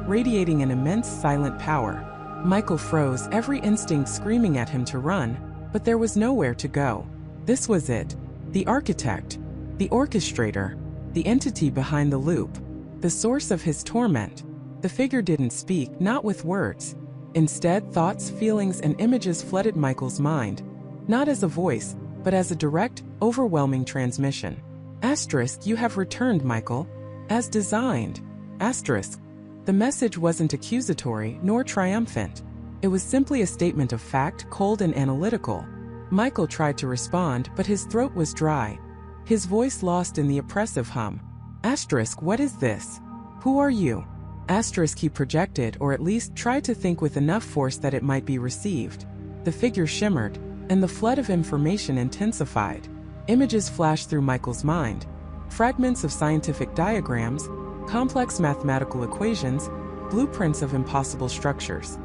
radiating an immense silent power. Michael froze, every instinct screaming at him to run, but there was nowhere to go. This was it. The architect, the orchestrator, the entity behind the loop, the source of his torment. The figure didn't speak, not with words. Instead, thoughts, feelings, and images flooded Michael's mind, not as a voice, but as a direct, overwhelming transmission. Asterisk, you have returned, Michael. As designed. Asterisk. The message wasn't accusatory nor triumphant. It was simply a statement of fact, cold and analytical. Michael tried to respond, but his throat was dry, his voice lost in the oppressive hum. Asterisk, what is this? Who are you? Asterisk, he projected, or at least tried to think with enough force that it might be received. The figure shimmered, and the flood of information intensified. Images flashed through Michael's mind. Fragments of scientific diagrams, complex mathematical equations, blueprints of impossible structures.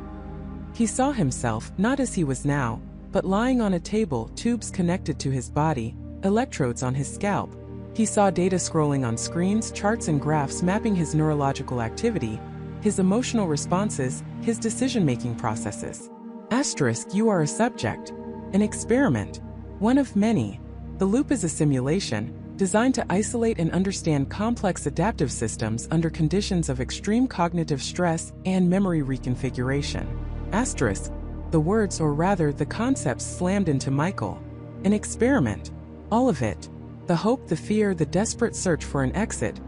He saw himself, not as he was now, but lying on a table, tubes connected to his body, electrodes on his scalp. He saw data scrolling on screens, charts and graphs mapping his neurological activity, his emotional responses, his decision-making processes. Asterisk, you are a subject, an experiment, one of many. The loop is a simulation, designed to isolate and understand complex adaptive systems under conditions of extreme cognitive stress and memory reconfiguration. Asterisk, the words, or rather the concepts, slammed into Michael. An experiment. All of it. The hope, the fear, the desperate search for an exit.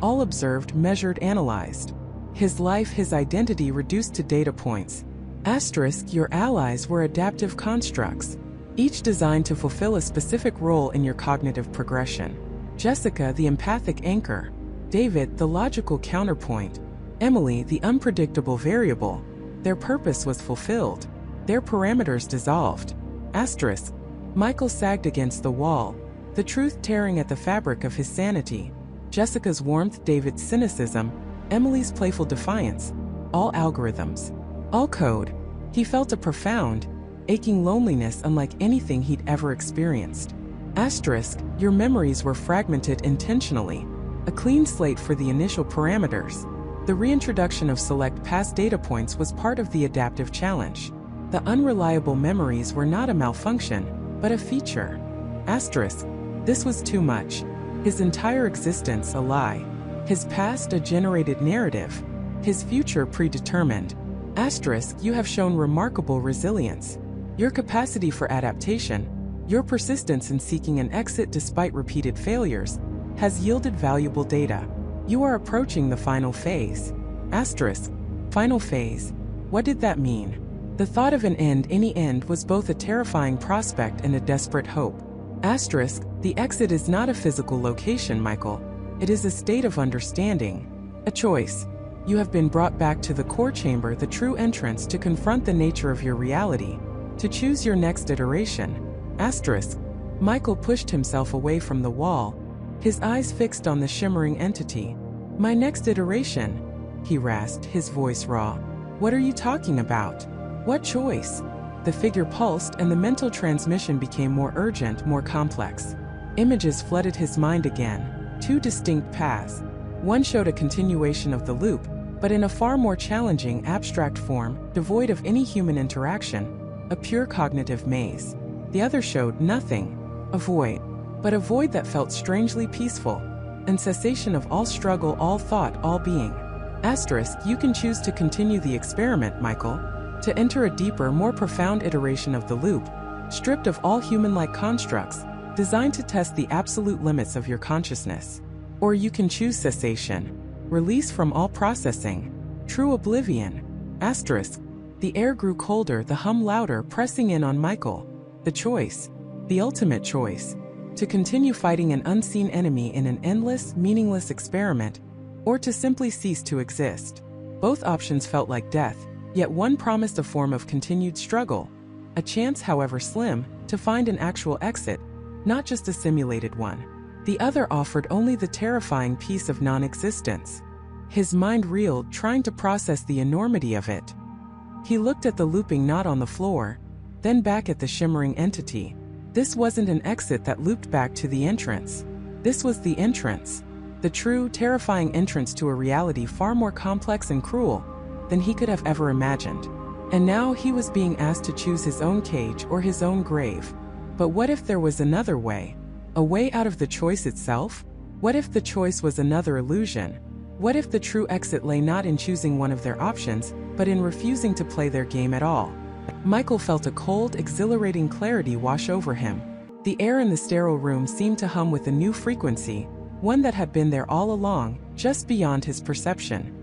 All observed, measured, analyzed. His life, his identity reduced to data points. Asterisk, your allies were adaptive constructs, each designed to fulfill a specific role in your cognitive progression. Jessica, the empathic anchor. David, the logical counterpoint. Emily, the unpredictable variable. Their purpose was fulfilled. Their parameters dissolved. Asterisk. Michael sagged against the wall, the truth tearing at the fabric of his sanity. Jessica's warmth, David's cynicism, Emily's playful defiance. All algorithms. All code. He felt a profound, aching loneliness unlike anything he'd ever experienced. Asterisk, your memories were fragmented intentionally, a clean slate for the initial parameters. The reintroduction of select past data points was part of the adaptive challenge. The unreliable memories were not a malfunction, but a feature. Asterisk, this was too much. His entire existence a lie. His past a generated narrative. His future predetermined. Asterisk, you have shown remarkable resilience. Your capacity for adaptation, your persistence in seeking an exit despite repeated failures, has yielded valuable data. You are approaching the final phase. Asterisk, final phase. What did that mean? The thought of an end, any end, was both a terrifying prospect and a desperate hope. Asterisk, the exit is not a physical location, Michael. It is a state of understanding. A choice. You have been brought back to the core chamber, the true entrance, to confront the nature of your reality, to choose your next iteration. Asterisk. Michael pushed himself away from the wall, his eyes fixed on the shimmering entity. My next iteration, he rasped, his voice raw. What are you talking about? What choice? The figure pulsed, and the mental transmission became more urgent, more complex. Images flooded his mind again, two distinct paths. One showed a continuation of the loop, but in a far more challenging, abstract form, devoid of any human interaction, a pure cognitive maze. The other showed nothing, a void, but a void that felt strangely peaceful, and cessation of all struggle, all thought, all being. Asterisk, you can choose to continue the experiment, Michael, to enter a deeper, more profound iteration of the loop, stripped of all human-like constructs, designed to test the absolute limits of your consciousness. Or you can choose cessation, release from all processing, true oblivion. Asterisk, the air grew colder, the hum louder, pressing in on Michael. The choice, the ultimate choice, to continue fighting an unseen enemy in an endless, meaningless experiment, or to simply cease to exist. Both options felt like death, yet one promised a form of continued struggle, a chance, however slim, to find an actual exit, not just a simulated one. The other offered only the terrifying peace of non-existence. His mind reeled, trying to process the enormity of it. He looked at the looping knot on the floor, then back at the shimmering entity. This wasn't an exit that looped back to the entrance. This was the entrance. The true, terrifying entrance to a reality far more complex and cruel than he could have ever imagined. And now he was being asked to choose his own cage or his own grave. But what if there was another way? A way out of the choice itself? What if the choice was another illusion? What if the true exit lay not in choosing one of their options, but in refusing to play their game at all? Michael felt a cold, exhilarating clarity wash over him. The air in the sterile room seemed to hum with a new frequency, one that had been there all along, just beyond his perception.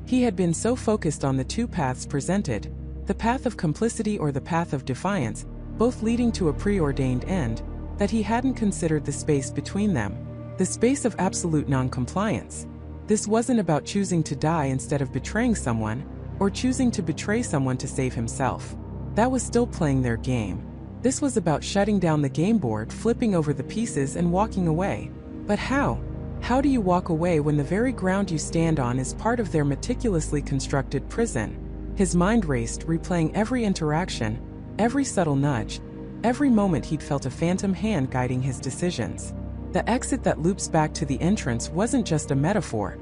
He had been so focused on the two paths presented, the path of complicity or the path of defiance, both leading to a preordained end, that he hadn't considered the space between them, the space of absolute non-compliance. This wasn't about choosing to die instead of betraying someone, or choosing to betray someone to save himself. That was still playing their game. This was about shutting down the game board, flipping over the pieces and walking away. But how? How do you walk away when the very ground you stand on is part of their meticulously constructed prison? His mind raced, replaying every interaction, every subtle nudge, every moment he'd felt a phantom hand guiding his decisions. The exit that loops back to the entrance wasn't just a metaphor.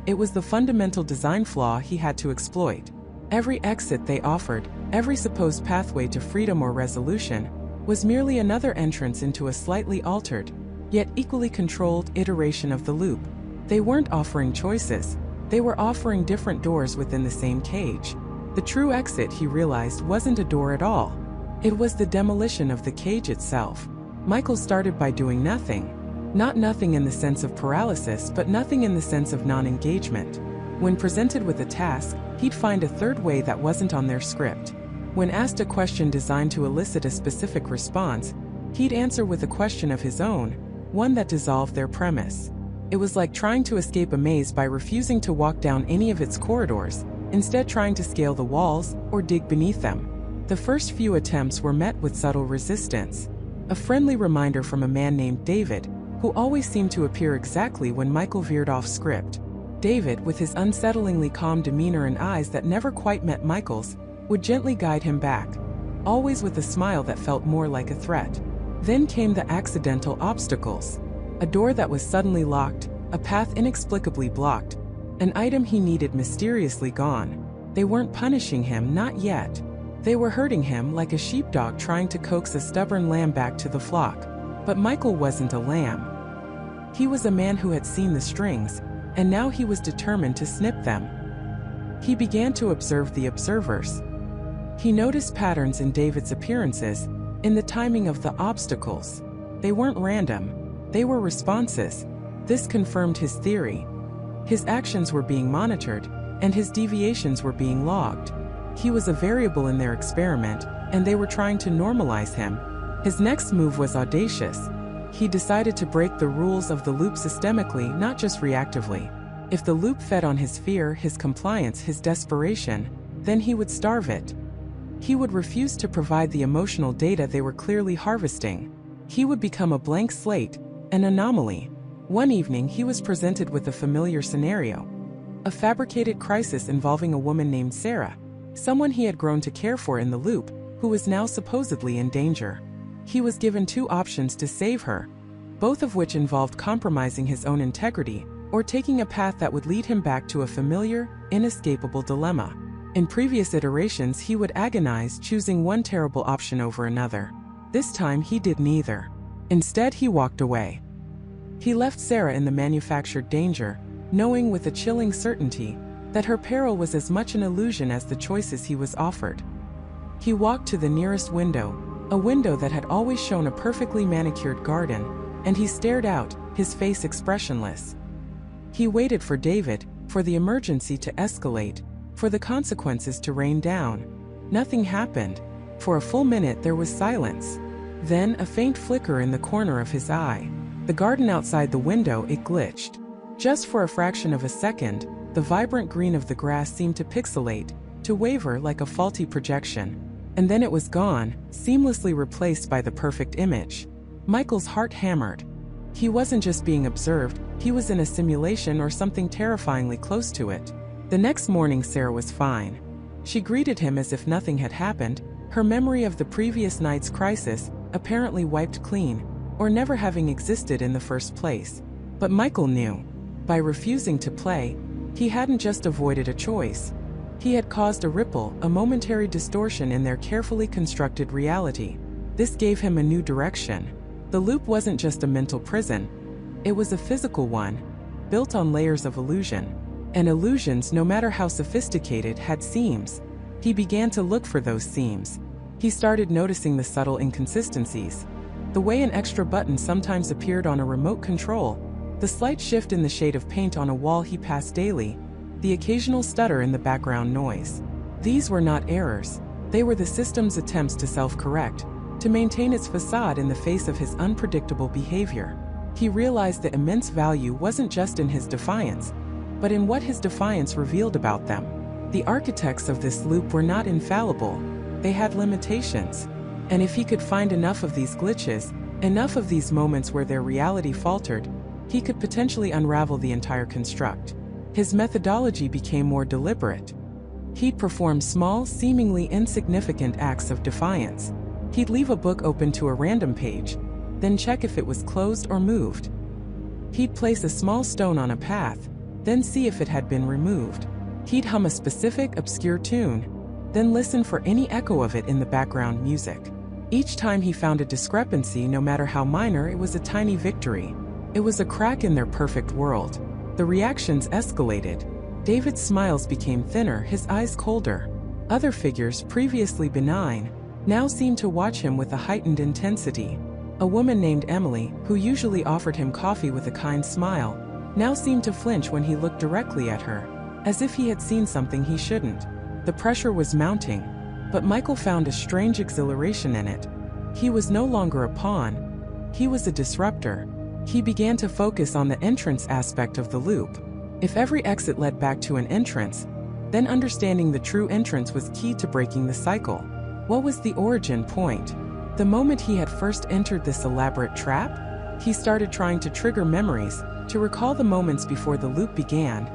It was the fundamental design flaw he had to exploit. Every exit they offered, every supposed pathway to freedom or resolution, was merely another entrance into a slightly altered, yet equally controlled iteration of the loop. They weren't offering choices. They were offering different doors within the same cage. The true exit, he realized, wasn't a door at all. It was the demolition of the cage itself. Michael started by doing nothing. Not nothing in the sense of paralysis, but nothing in the sense of non-engagement. When presented with a task, he'd find a third way that wasn't on their script. When asked a question designed to elicit a specific response, he'd answer with a question of his own, one that dissolved their premise. It was like trying to escape a maze by refusing to walk down any of its corridors, instead trying to scale the walls or dig beneath them. The first few attempts were met with subtle resistance. A friendly reminder from a man named David, who always seemed to appear exactly when Michael veered off script. David, with his unsettlingly calm demeanor and eyes that never quite met Michael's, would gently guide him back, always with a smile that felt more like a threat. Then came the accidental obstacles. A door that was suddenly locked, a path inexplicably blocked, an item he needed mysteriously gone. They weren't punishing him, not yet. They were hurting him like a sheepdog trying to coax a stubborn lamb back to the flock. But Michael wasn't a lamb. He was a man who had seen the strings, and now he was determined to snip them. He began to observe the observers. He noticed patterns in David's appearances, in the timing of the obstacles. They weren't random. They were responses. This confirmed his theory. His actions were being monitored, and his deviations were being logged. He was a variable in their experiment, and they were trying to normalize him. His next move was audacious. He decided to break the rules of the loop systemically, not just reactively. If the loop fed on his fear, his compliance, his desperation, then he would starve it. He would refuse to provide the emotional data they were clearly harvesting. He would become a blank slate, an anomaly. One evening, he was presented with a familiar scenario. A fabricated crisis involving a woman named Sarah, someone he had grown to care for in the loop, who was now supposedly in danger. He was given two options to save her, both of which involved compromising his own integrity or taking a path that would lead him back to a familiar, inescapable dilemma. In previous iterations, he would agonize, choosing one terrible option over another. This time, he did neither. Instead, he walked away. He left Sarah in the manufactured danger, knowing with a chilling certainty that her peril was as much an illusion as the choices he was offered. He walked to the nearest window, a window that had always shown a perfectly manicured garden, and he stared out, his face expressionless. He waited for David, for the emergency to escalate, for the consequences to rain down. Nothing happened. For a full minute there was silence. Then a faint flicker in the corner of his eye. The garden outside the window, it glitched. Just for a fraction of a second, the vibrant green of the grass seemed to pixelate, to waver like a faulty projection. And then it was gone, seamlessly replaced by the perfect image. Michael's heart hammered. He wasn't just being observed, he was in a simulation or something terrifyingly close to it. The next morning Sarah was fine. She greeted him as if nothing had happened, her memory of the previous night's crisis apparently wiped clean, or never having existed in the first place. But Michael knew. By refusing to play, he hadn't just avoided a choice. He had caused a ripple, a momentary distortion in their carefully constructed reality. This gave him a new direction. The loop wasn't just a mental prison. It was a physical one, built on layers of illusion. And illusions, no matter how sophisticated, had seams. He began to look for those seams. He started noticing the subtle inconsistencies. The way an extra button sometimes appeared on a remote control, the slight shift in the shade of paint on a wall he passed daily, the occasional stutter in the background noise. These were not errors. They were the system's attempts to self-correct, to maintain its facade in the face of his unpredictable behavior. He realized that immense value wasn't just in his defiance, but in what his defiance revealed about them. The architects of this loop were not infallible. They had limitations. And if he could find enough of these glitches, enough of these moments where their reality faltered, he could potentially unravel the entire construct. His methodology became more deliberate. He'd perform small, seemingly insignificant acts of defiance. He'd leave a book open to a random page, then check if it was closed or moved. He'd place a small stone on a path, then see if it had been removed. He'd hum a specific, obscure tune, then listen for any echo of it in the background music. Each time he found a discrepancy, no matter how minor, it was a tiny victory. It was a crack in their perfect world. The reactions escalated. David's smiles became thinner, his eyes colder. Other figures, previously benign, now seemed to watch him with a heightened intensity. A woman named Emily, who usually offered him coffee with a kind smile, now seemed to flinch when he looked directly at her, as if he had seen something he shouldn't. The pressure was mounting, but Michael found a strange exhilaration in it. He was no longer a pawn. He was a disruptor. He began to focus on the entrance aspect of the loop. If every exit led back to an entrance, then understanding the true entrance was key to breaking the cycle. What was the origin point? The moment he had first entered this elaborate trap, he started trying to trigger memories, to recall the moments before the loop began,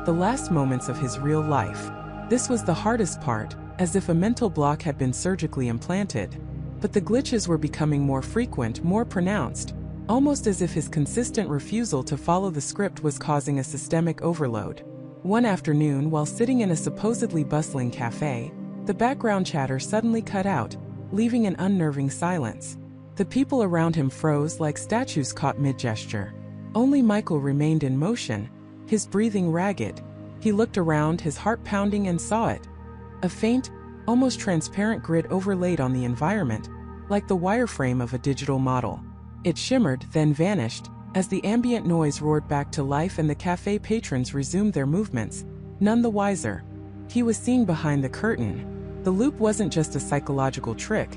the last moments of his real life. This was the hardest part, as if a mental block had been surgically implanted. But the glitches were becoming more frequent, more pronounced, almost as if his consistent refusal to follow the script was causing a systemic overload. One afternoon, while sitting in a supposedly bustling cafe, the background chatter suddenly cut out, leaving an unnerving silence. The people around him froze like statues caught mid-gesture. Only Michael remained in motion, his breathing ragged. He looked around, his heart pounding, and saw it. A faint, almost transparent grid overlaid on the environment, like the wireframe of a digital model. It shimmered, then vanished, as the ambient noise roared back to life and the cafe patrons resumed their movements, none the wiser. He was seeing behind the curtain. The loop wasn't just a psychological trick.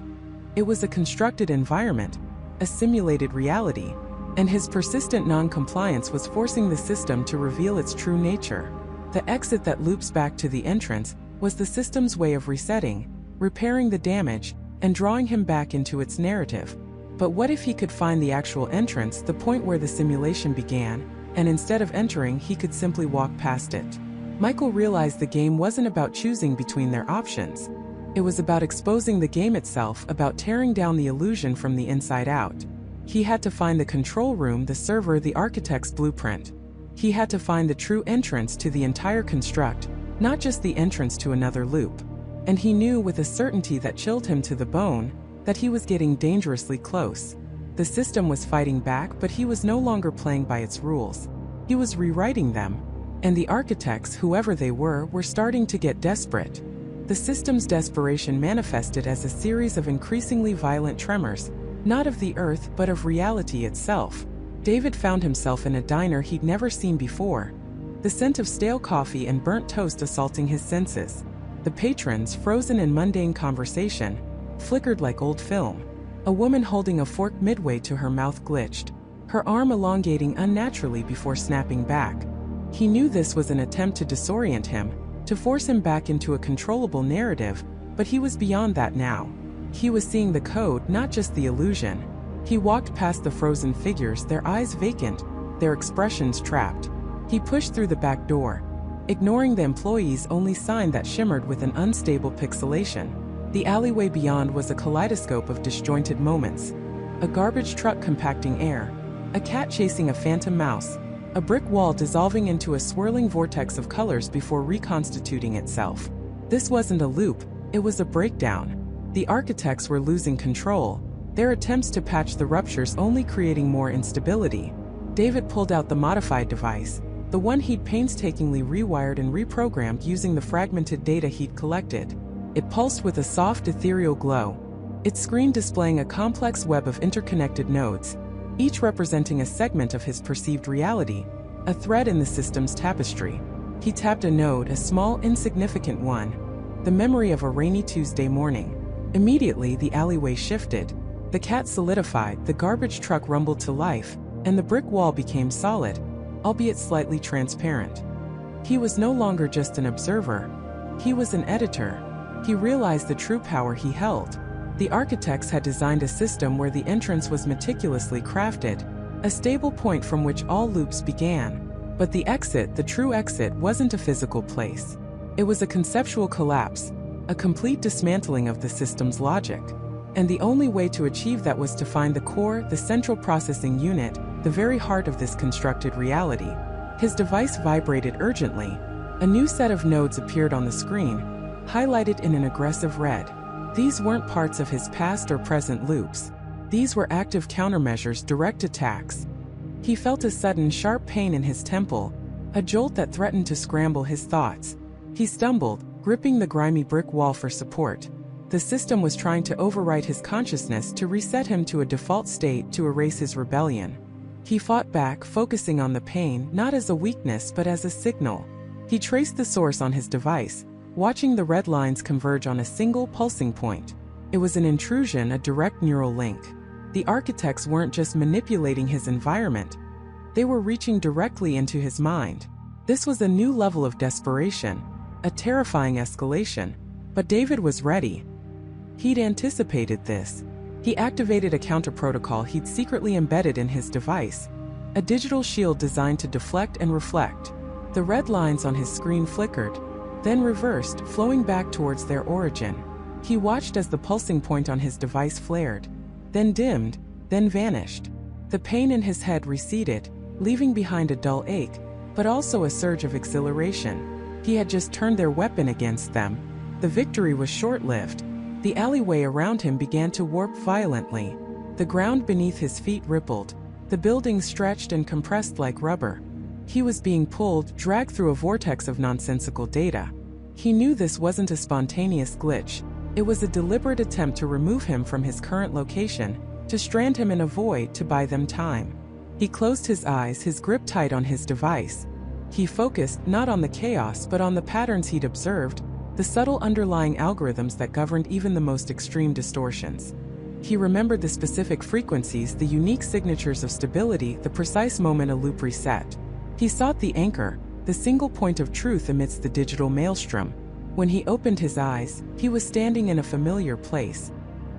It was a constructed environment, a simulated reality, and his persistent non-compliance was forcing the system to reveal its true nature. The exit that loops back to the entrance was the system's way of resetting, repairing the damage, and drawing him back into its narrative. But what if he could find the actual entrance, the point where the simulation began, and instead of entering, he could simply walk past it? Michael realized the game wasn't about choosing between their options. It was about exposing the game itself, about tearing down the illusion from the inside out. He had to find the control room, the server, the architect's blueprint. He had to find the true entrance to the entire construct, not just the entrance to another loop. And he knew with a certainty that chilled him to the bone that he was getting dangerously close. The system was fighting back, but he was no longer playing by its rules. He was rewriting them. And the architects, whoever they were starting to get desperate. The system's desperation manifested as a series of increasingly violent tremors, not of the earth but of reality itself. David found himself in a diner he'd never seen before, the scent of stale coffee and burnt toast assaulting his senses. The patrons, frozen in mundane conversation, flickered like old film. A woman holding a fork midway to her mouth glitched, her arm elongating unnaturally before snapping back. He knew this was an attempt to disorient him, to force him back into a controllable narrative, but he was beyond that now. He was seeing the code, not just the illusion. He walked past the frozen figures, their eyes vacant, their expressions trapped. He pushed through the back door, ignoring the employee's only sign that shimmered with an unstable pixelation. The alleyway beyond was a kaleidoscope of disjointed moments. A garbage truck compacting air, a cat chasing a phantom mouse, a brick wall dissolving into a swirling vortex of colors before reconstituting itself. This wasn't a loop, it was a breakdown. The architects were losing control, their attempts to patch the ruptures only creating more instability. David pulled out the modified device, the one he'd painstakingly rewired and reprogrammed using the fragmented data he'd collected. It pulsed with a soft, ethereal glow, its screen displaying a complex web of interconnected nodes, each representing a segment of his perceived reality, a thread in the system's tapestry. He tapped a node, a small, insignificant one, the memory of a rainy Tuesday morning. Immediately, the alleyway shifted. The cat solidified, the garbage truck rumbled to life, and the brick wall became solid, albeit slightly transparent. He was no longer just an observer. He was an editor. He realized the true power he held. The architects had designed a system where the entrance was meticulously crafted, a stable point from which all loops began. But the exit, the true exit, wasn't a physical place. It was a conceptual collapse, a complete dismantling of the system's logic. And the only way to achieve that was to find the core, the central processing unit, the very heart of this constructed reality. His device vibrated urgently. A new set of nodes appeared on the screen, highlighted in an aggressive red. These weren't parts of his past or present loops. These were active countermeasures, direct attacks. He felt a sudden, sharp pain in his temple, a jolt that threatened to scramble his thoughts. He stumbled, gripping the grimy brick wall for support. The system was trying to overwrite his consciousness, to reset him to a default state, to erase his rebellion. He fought back, focusing on the pain, not as a weakness but as a signal. He traced the source on his device, watching the red lines converge on a single pulsing point. It was an intrusion, a direct neural link. The architects weren't just manipulating his environment. They were reaching directly into his mind. This was a new level of desperation, a terrifying escalation. But David was ready. He'd anticipated this. He activated a counter-protocol he'd secretly embedded in his device, a digital shield designed to deflect and reflect. The red lines on his screen flickered, then reversed, flowing back towards their origin. He watched as the pulsing point on his device flared, then dimmed, then vanished. The pain in his head receded, leaving behind a dull ache, but also a surge of exhilaration. He had just turned their weapon against them. The victory was short-lived. The alleyway around him began to warp violently. The ground beneath his feet rippled. The buildings stretched and compressed like rubber. He was being pulled, dragged through a vortex of nonsensical data. He knew this wasn't a spontaneous glitch. It was a deliberate attempt to remove him from his current location, to strand him in a void, to buy them time. He closed his eyes, his grip tight on his device. He focused not on the chaos but on the patterns he'd observed, the subtle underlying algorithms that governed even the most extreme distortions. He remembered the specific frequencies, the unique signatures of stability, the precise moment a loop reset. He sought the anchor, the single point of truth amidst the digital maelstrom. When he opened his eyes, he was standing in a familiar place.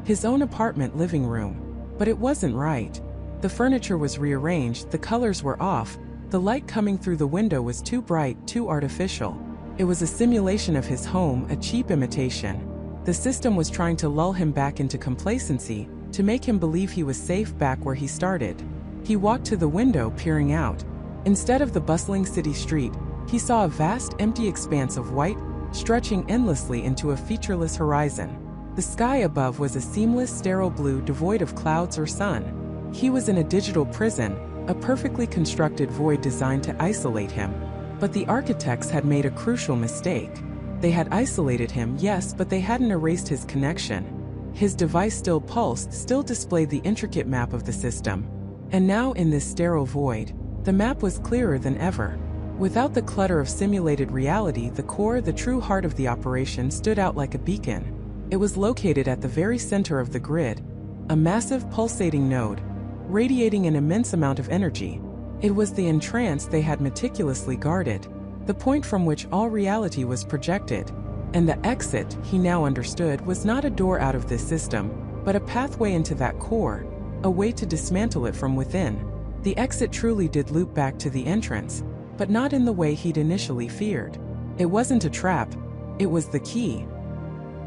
His own apartment living room. But it wasn't right. The furniture was rearranged, the colors were off, the light coming through the window was too bright, too artificial. It was a simulation of his home, a cheap imitation. The system was trying to lull him back into complacency, to make him believe he was safe back where he started. He walked to the window, peering out. Instead of the bustling city street, He saw a vast, empty expanse of white, stretching endlessly into a featureless horizon. The sky above was a seamless, sterile blue devoid of clouds or sun. He was in a digital prison, a perfectly constructed void designed to isolate him. But the architects had made a crucial mistake. They had isolated him, yes, but they hadn't erased his connection. His device still pulsed, still displayed the intricate map of the system. And now, in this sterile void, the map was clearer than ever. Without the clutter of simulated reality, the core, the true heart of the operation, stood out like a beacon. It was located at the very center of the grid, a massive pulsating node, radiating an immense amount of energy. It was the entrance they had meticulously guarded, the point from which all reality was projected. And the exit, he now understood, was not a door out of this system, but a pathway into that core, a way to dismantle it from within. The exit truly did loop back to the entrance, but not in the way he'd initially feared. It wasn't a trap, it was the key.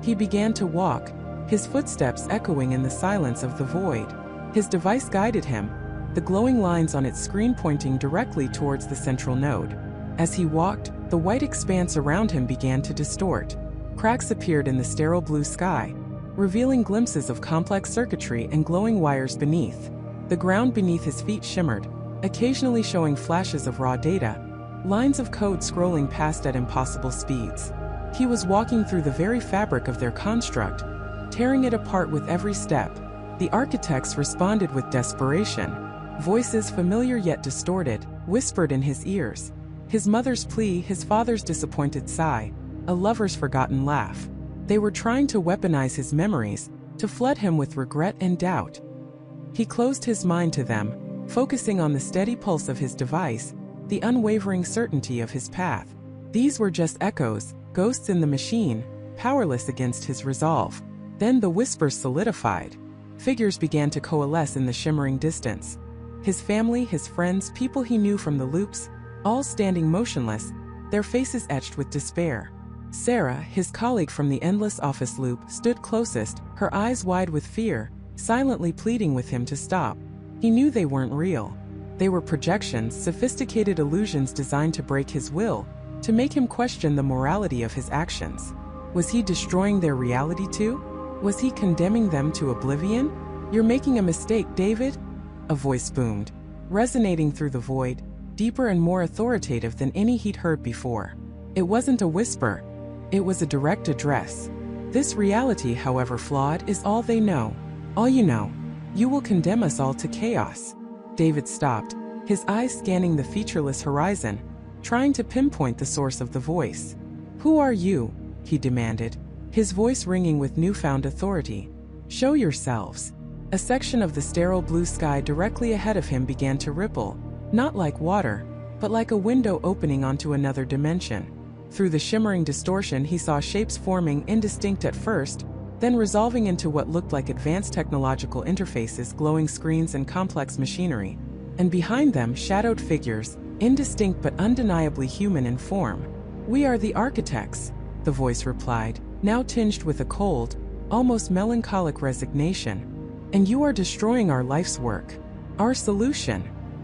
He began to walk, his footsteps echoing in the silence of the void. His device guided him, the glowing lines on its screen pointing directly towards the central node. As he walked, the white expanse around him began to distort. Cracks appeared in the sterile blue sky, revealing glimpses of complex circuitry and glowing wires beneath. The ground beneath his feet shimmered, occasionally showing flashes of raw data, lines of code scrolling past at impossible speeds. He was walking through the very fabric of their construct, tearing it apart with every step. The architects responded with desperation. Voices familiar yet distorted, whispered in his ears. His mother's plea, his father's disappointed sigh, a lover's forgotten laugh. They were trying to weaponize his memories, to flood him with regret and doubt. He closed his mind to them, focusing on the steady pulse of his device, the unwavering certainty of his path. These were just echoes, ghosts in the machine, powerless against his resolve. Then the whispers solidified. Figures began to coalesce in the shimmering distance. His family, his friends, people he knew from the loops, all standing motionless, their faces etched with despair. Sarah, his colleague from the endless office loop, stood closest, her eyes wide with fear, silently pleading with him to stop. He knew they weren't real. They were projections, sophisticated illusions designed to break his will, to make him question the morality of his actions. Was he destroying their reality too? Was he condemning them to oblivion? "You're making a mistake, David," a voice boomed, resonating through the void, deeper and more authoritative than any he'd heard before. It wasn't a whisper, it was a direct address. "This reality, however flawed, is all they know. All you know. You will condemn us all to chaos." David stopped, his eyes scanning the featureless horizon, trying to pinpoint the source of the voice. "Who are you?" he demanded, his voice ringing with newfound authority. "Show yourselves." A section of the sterile blue sky directly ahead of him began to ripple, not like water, but like a window opening onto another dimension. Through the shimmering distortion, he saw shapes forming, indistinct at first, then resolving into what looked like advanced technological interfaces, glowing screens, and complex machinery. And behind them, shadowed figures, indistinct but undeniably human in form. "We are the architects," the voice replied, now tinged with a cold, almost melancholic resignation. "And you are destroying our life's work. Our solution."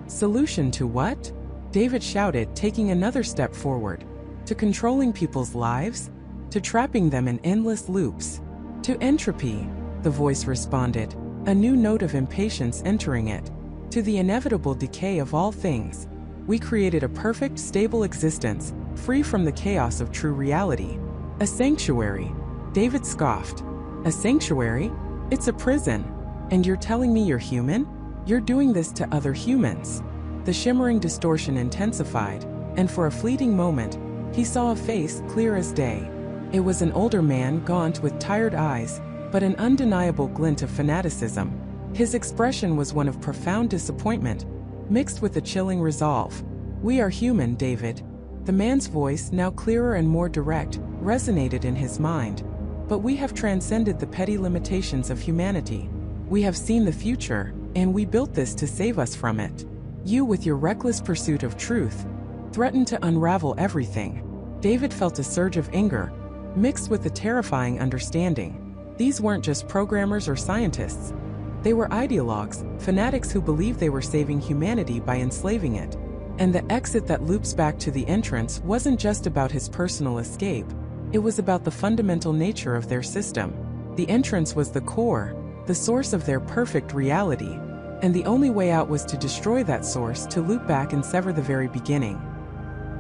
"Solution to what?" David shouted, taking another step forward. "To controlling people's lives? To trapping them in endless loops? To entropy," the voice responded, a new note of impatience entering it. "To the inevitable decay of all things. We created a perfect, stable existence, free from the chaos of true reality. A sanctuary." David scoffed. "A sanctuary? It's a prison. And you're telling me you're human? You're doing this to other humans." The shimmering distortion intensified, and for a fleeting moment, he saw a face clear as day. It was an older man, gaunt with tired eyes, but an undeniable glint of fanaticism. His expression was one of profound disappointment, mixed with a chilling resolve. "We are human, David." The man's voice, now clearer and more direct, resonated in his mind. "But we have transcended the petty limitations of humanity. We have seen the future, and we built this to save us from it. You, with your reckless pursuit of truth, threatened to unravel everything." David felt a surge of anger, mixed with a terrifying understanding. These weren't just programmers or scientists. They were ideologues, fanatics who believed they were saving humanity by enslaving it. And the exit that loops back to the entrance wasn't just about his personal escape. It was about the fundamental nature of their system. The entrance was the core, the source of their perfect reality. And the only way out was to destroy that source, to loop back and sever the very beginning.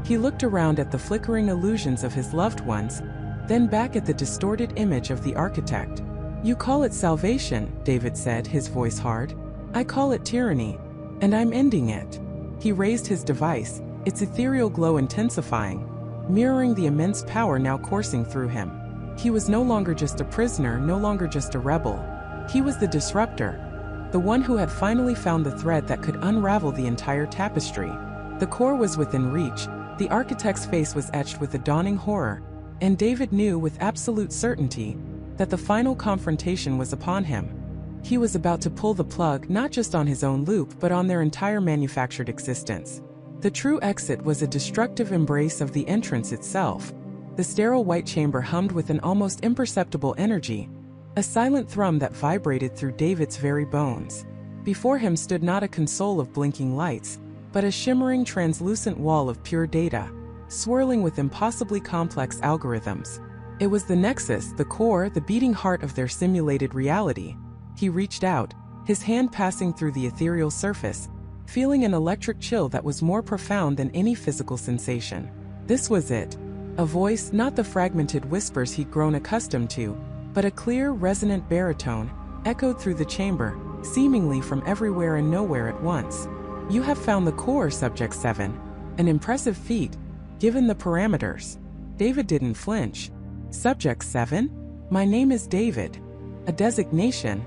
He looked around at the flickering illusions of his loved ones, then back at the distorted image of the architect. "You call it salvation," David said, his voice hard. "I call it tyranny, and I'm ending it." He raised his device, its ethereal glow intensifying, mirroring the immense power now coursing through him. He was no longer just a prisoner, no longer just a rebel. He was the disruptor, the one who had finally found the thread that could unravel the entire tapestry. The core was within reach, the architect's face was etched with a dawning horror, and David knew with absolute certainty that the final confrontation was upon him. He was about to pull the plug not just on his own loop but on their entire manufactured existence. The true exit was a destructive embrace of the entrance itself. The sterile white chamber hummed with an almost imperceptible energy, a silent thrum that vibrated through David's very bones. Before him stood not a console of blinking lights, but a shimmering translucent wall of pure data, swirling with impossibly complex algorithms. It was the nexus, the core, the beating heart of their simulated reality. He reached out, his hand passing through the ethereal surface, feeling an electric chill that was more profound than any physical sensation. This was it. A voice, not the fragmented whispers he'd grown accustomed to, but a clear, resonant baritone, echoed through the chamber, seemingly from everywhere and nowhere at once. "You have found the core, Subject 7. An impressive feat, given the parameters." David didn't flinch. "Subject 7? My name is David. A designation,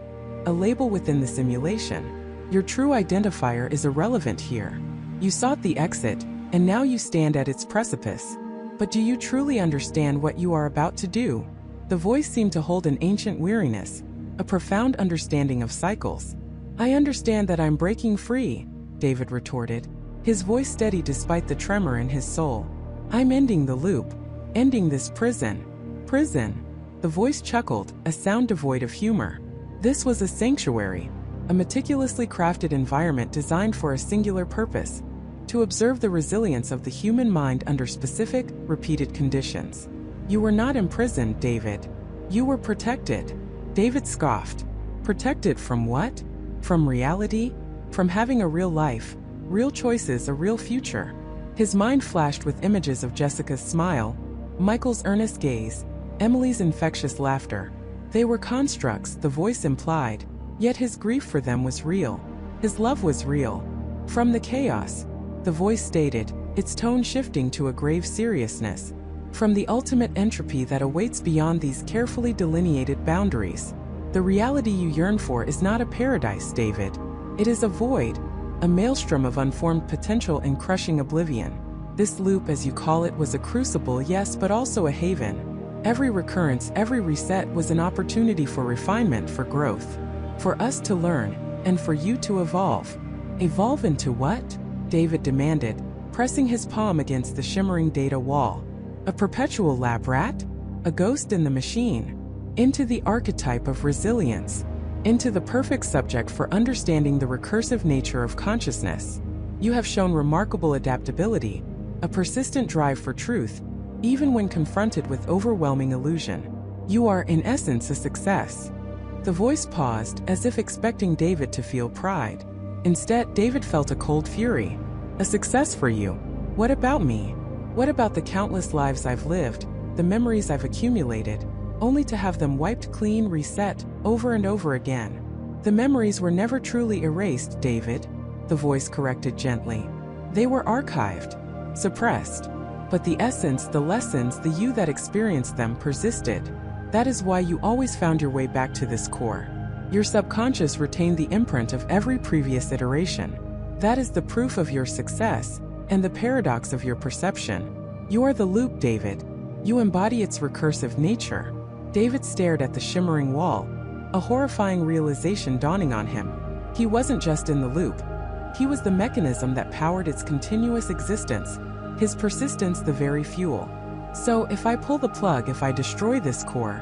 a label within the simulation. Your true identifier is irrelevant here. You sought the exit, and now you stand at its precipice. But do you truly understand what you are about to do?" The voice seemed to hold an ancient weariness, a profound understanding of cycles. "I understand that I'm breaking free," David retorted, his voice steady despite the tremor in his soul. "I'm ending the loop, ending this prison." "Prison?" The voice chuckled, a sound devoid of humor. This was a sanctuary, a meticulously crafted environment designed for a singular purpose: to observe the resilience of the human mind under specific, repeated conditions. "You were not imprisoned, David. You were protected." David scoffed. "Protected from what? From reality? From having a real life, real choices, a real future?" His mind flashed with images of Jessica's smile, Michael's earnest gaze, Emily's infectious laughter. They were constructs, the voice implied, yet his grief for them was real. His love was real. "From the chaos," the voice stated, its tone shifting to a grave seriousness. "From the ultimate entropy that awaits beyond these carefully delineated boundaries. The reality you yearn for is not a paradise, David. It is a void, a maelstrom of unformed potential and crushing oblivion. This loop, as you call it, was a crucible, yes, but also a haven. Every recurrence, every reset was an opportunity for refinement, for growth. For us to learn, and for you to evolve." "Evolve into what?" David demanded, pressing his palm against the shimmering data wall. "A perpetual lab rat? A ghost in the machine? Into the archetype of resilience. Into the perfect subject for understanding the recursive nature of consciousness. You have shown remarkable adaptability, a persistent drive for truth, even when confronted with overwhelming illusion. You are, in essence, a success." The voice paused, as if expecting David to feel pride. Instead, David felt a cold fury. "A success for you? What about me? What about the countless lives I've lived, the memories I've accumulated, only to have them wiped clean, reset, over and over again?" "The memories were never truly erased, David," the voice corrected gently. "They were archived, suppressed. But the essence, the lessons, the you that experienced them persisted. That is why you always found your way back to this core. Your subconscious retained the imprint of every previous iteration. That is the proof of your success, and the paradox of your perception. You are the loop, David. You embody its recursive nature." David stared at the shimmering wall, a horrifying realization dawning on him. He wasn't just in the loop. He was the mechanism that powered its continuous existence, his persistence the very fuel. "So, if I pull the plug, if I destroy this core,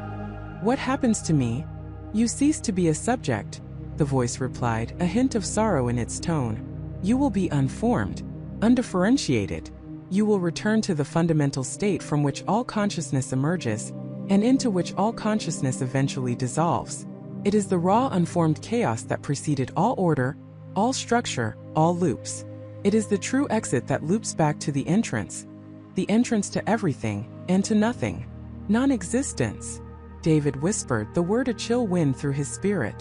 what happens to me?" "You cease to be a subject," the voice replied, a hint of sorrow in its tone. "You will be unformed, undifferentiated. You will return to the fundamental state from which all consciousness emerges, and into which all consciousness eventually dissolves. It is the raw, unformed chaos that preceded all order, all structure, all loops. It is the true exit that loops back to the entrance to everything, and to nothing. Non-existence. David whispered, the word a chill wind through his spirit.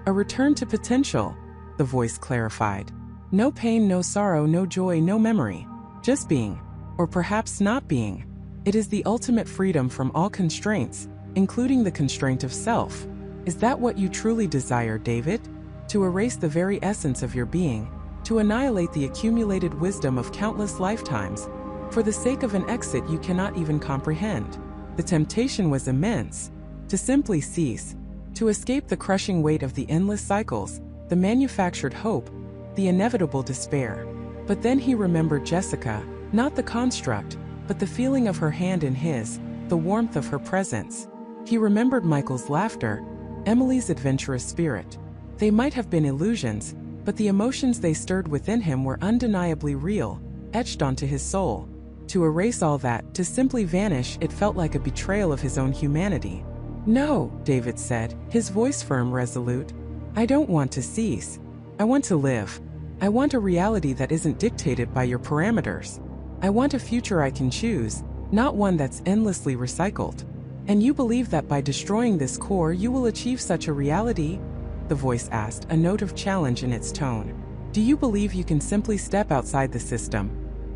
A return to potential, the voice clarified. No pain, no sorrow, no joy, no memory. Just being, or perhaps not being. It is the ultimate freedom from all constraints, including the constraint of self. Is that what you truly desire, David? To erase the very essence of your being, to annihilate the accumulated wisdom of countless lifetimes, for the sake of an exit you cannot even comprehend. The temptation was immense. To simply cease, to escape the crushing weight of the endless cycles, the manufactured hope, the inevitable despair. But then he remembered Jessica, not the construct, but the feeling of her hand in his, the warmth of her presence. He remembered Michael's laughter, Emily's adventurous spirit. They might have been illusions, but the emotions they stirred within him were undeniably real, etched onto his soul. To erase all that, to simply vanish, it felt like a betrayal of his own humanity. No, David said, his voice firm, resolute. I don't want to cease. I want to live. I want a reality that isn't dictated by your parameters. I want a future I can choose, not one that's endlessly recycled. And you believe that by destroying this core you will achieve such a reality? The voice asked, a note of challenge in its tone. Do you believe you can simply step outside the system,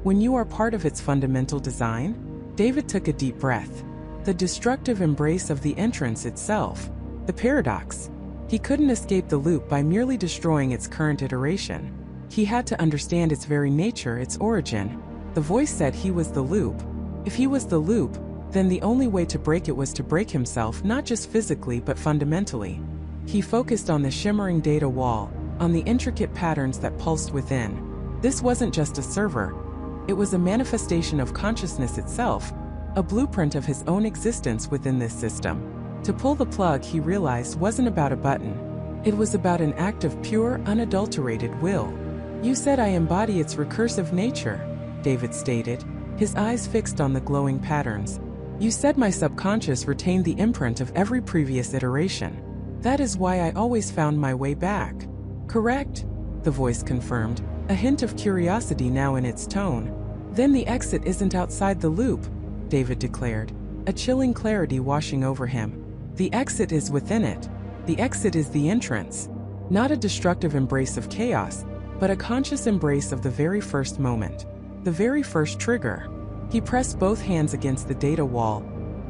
when you are part of its fundamental design? David took a deep breath. The destructive embrace of the entrance itself. The paradox. He couldn't escape the loop by merely destroying its current iteration. He had to understand its very nature, its origin. The voice said he was the loop. If he was the loop, then the only way to break it was to break himself, not just physically but fundamentally. He focused on the shimmering data wall, on the intricate patterns that pulsed within. This wasn't just a server. It was a manifestation of consciousness itself, a blueprint of his own existence within this system. To pull the plug, he realized, wasn't about a button. It was about an act of pure, unadulterated will. You said I embody its recursive nature, David stated, his eyes fixed on the glowing patterns. You said my subconscious retained the imprint of every previous iteration. That is why I always found my way back. Correct? The voice confirmed, a hint of curiosity now in its tone. Then the exit isn't outside the loop, David declared, a chilling clarity washing over him. The exit is within it. The exit is the entrance. Not a destructive embrace of chaos, but a conscious embrace of the very first moment. The very first trigger. He pressed both hands against the data wall,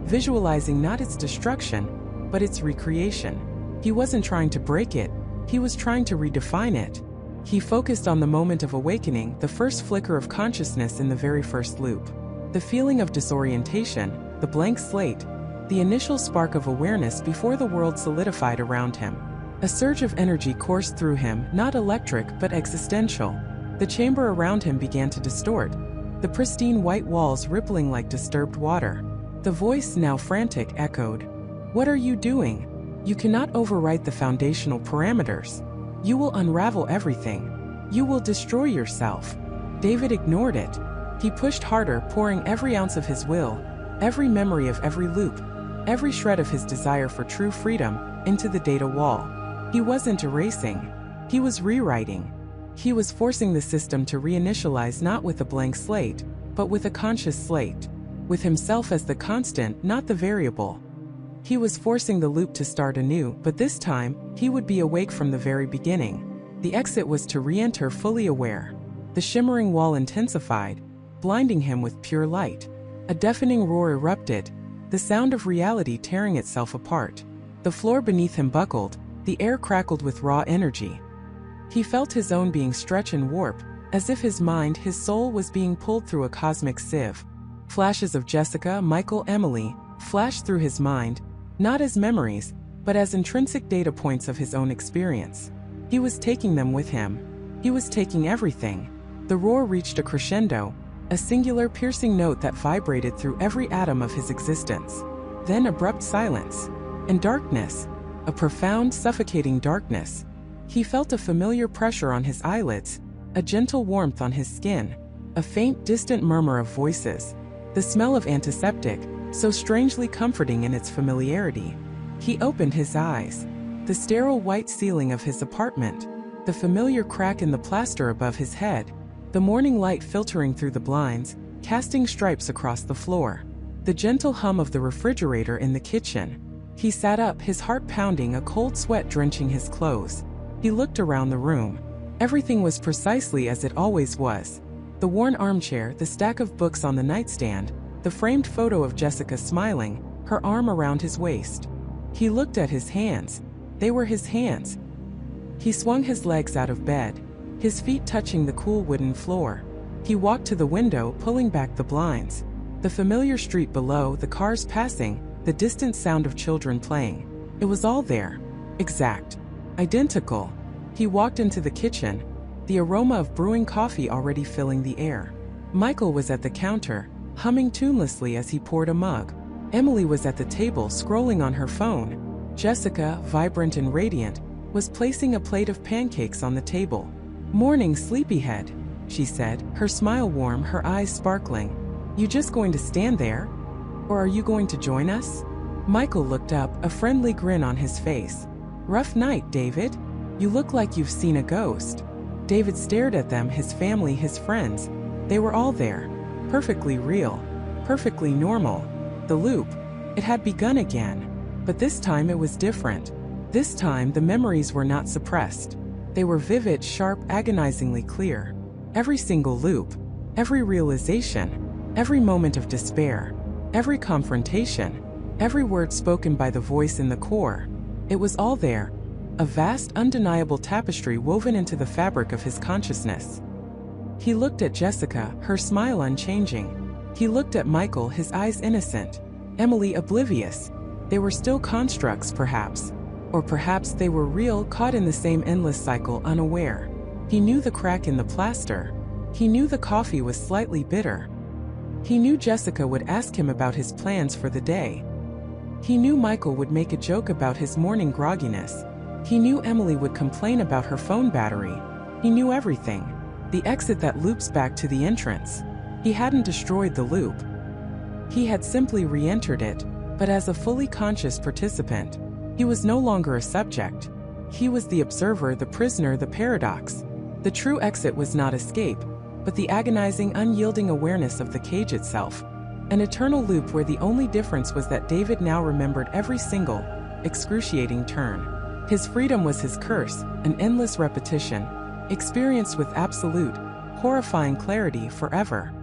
visualizing not its destruction, but its recreation. He wasn't trying to break it, he was trying to redefine it. He focused on the moment of awakening, the first flicker of consciousness in the very first loop. The feeling of disorientation, the blank slate, the initial spark of awareness before the world solidified around him. A surge of energy coursed through him, not electric but existential. The chamber around him began to distort, the pristine white walls rippling like disturbed water. The voice, now frantic, echoed, "What are you doing? You cannot overwrite the foundational parameters. You will unravel everything. You will destroy yourself." David ignored it. He pushed harder, pouring every ounce of his will, every memory of every loop, every shred of his desire for true freedom, into the data wall. He wasn't erasing. He was rewriting. He was forcing the system to reinitialize, not with a blank slate, but with a conscious slate. With himself as the constant, not the variable. He was forcing the loop to start anew, but this time, he would be awake from the very beginning. The exit was to re-enter fully aware. The shimmering wall intensified, blinding him with pure light. A deafening roar erupted, the sound of reality tearing itself apart. The floor beneath him buckled, the air crackled with raw energy. He felt his own being stretch and warp, as if his mind, his soul, was being pulled through a cosmic sieve. Flashes of Jessica, Michael, Emily flashed through his mind, not as memories, but as intrinsic data points of his own experience. He was taking them with him. He was taking everything. The roar reached a crescendo, a singular piercing note that vibrated through every atom of his existence. Then abrupt silence. And darkness. A profound, suffocating darkness. He felt a familiar pressure on his eyelids, a gentle warmth on his skin, A faint, distant murmur of voices. The smell of antiseptic, so strangely comforting in its familiarity. He opened his eyes. The sterile white ceiling of his apartment. The familiar crack in the plaster above his head. The morning light filtering through the blinds, casting stripes across the floor. The gentle hum of the refrigerator in the kitchen. He sat up, his heart pounding, a cold sweat drenching his clothes. He looked around the room. Everything was precisely as it always was. The worn armchair, the stack of books on the nightstand, the framed photo of Jessica smiling, her arm around his waist. He looked at his hands. They were his hands. He swung his legs out of bed, his feet touching the cool wooden floor. He walked to the window, pulling back the blinds. The familiar street below, the cars passing, the distant sound of children playing. It was all there. Exact. Identical. He walked into the kitchen, the aroma of brewing coffee already filling the air. Michael was at the counter, humming tunelessly as he poured a mug. Emily was at the table, scrolling on her phone. Jessica, vibrant and radiant, was placing a plate of pancakes on the table. "Morning, sleepyhead," she said, her smile warm, her eyes sparkling. "You just going to stand there? Or are you going to join us?" Michael looked up, a friendly grin on his face. "Rough night, David? You look like you've seen a ghost." David stared at them, his family, his friends. They were all there. Perfectly real. Perfectly normal. The loop. It had begun again. But this time it was different. This time the memories were not suppressed. They were vivid, sharp, agonizingly clear. Every single loop. Every realization. Every moment of despair. Every confrontation. Every word spoken by the voice in the core. It was all there. A vast, undeniable tapestry woven into the fabric of his consciousness. He looked at Jessica, her smile unchanging. He looked at Michael, his eyes innocent. Emily oblivious. They were still constructs, perhaps. Or perhaps they were real, caught in the same endless cycle, unaware. He knew the crack in the plaster. He knew the coffee was slightly bitter. He knew Jessica would ask him about his plans for the day. He knew Michael would make a joke about his morning grogginess. He knew Emily would complain about her phone battery. He knew everything. The exit that loops back to the entrance. He hadn't destroyed the loop. He had simply re-entered it, but as a fully conscious participant. He was no longer a subject. He was the observer, the prisoner, the paradox. The true exit was not escape, but the agonizing, unyielding awareness of the cage itself. An eternal loop where the only difference was that David now remembered every single, excruciating turn. His freedom was his curse, an endless repetition, experienced with absolute, horrifying clarity forever.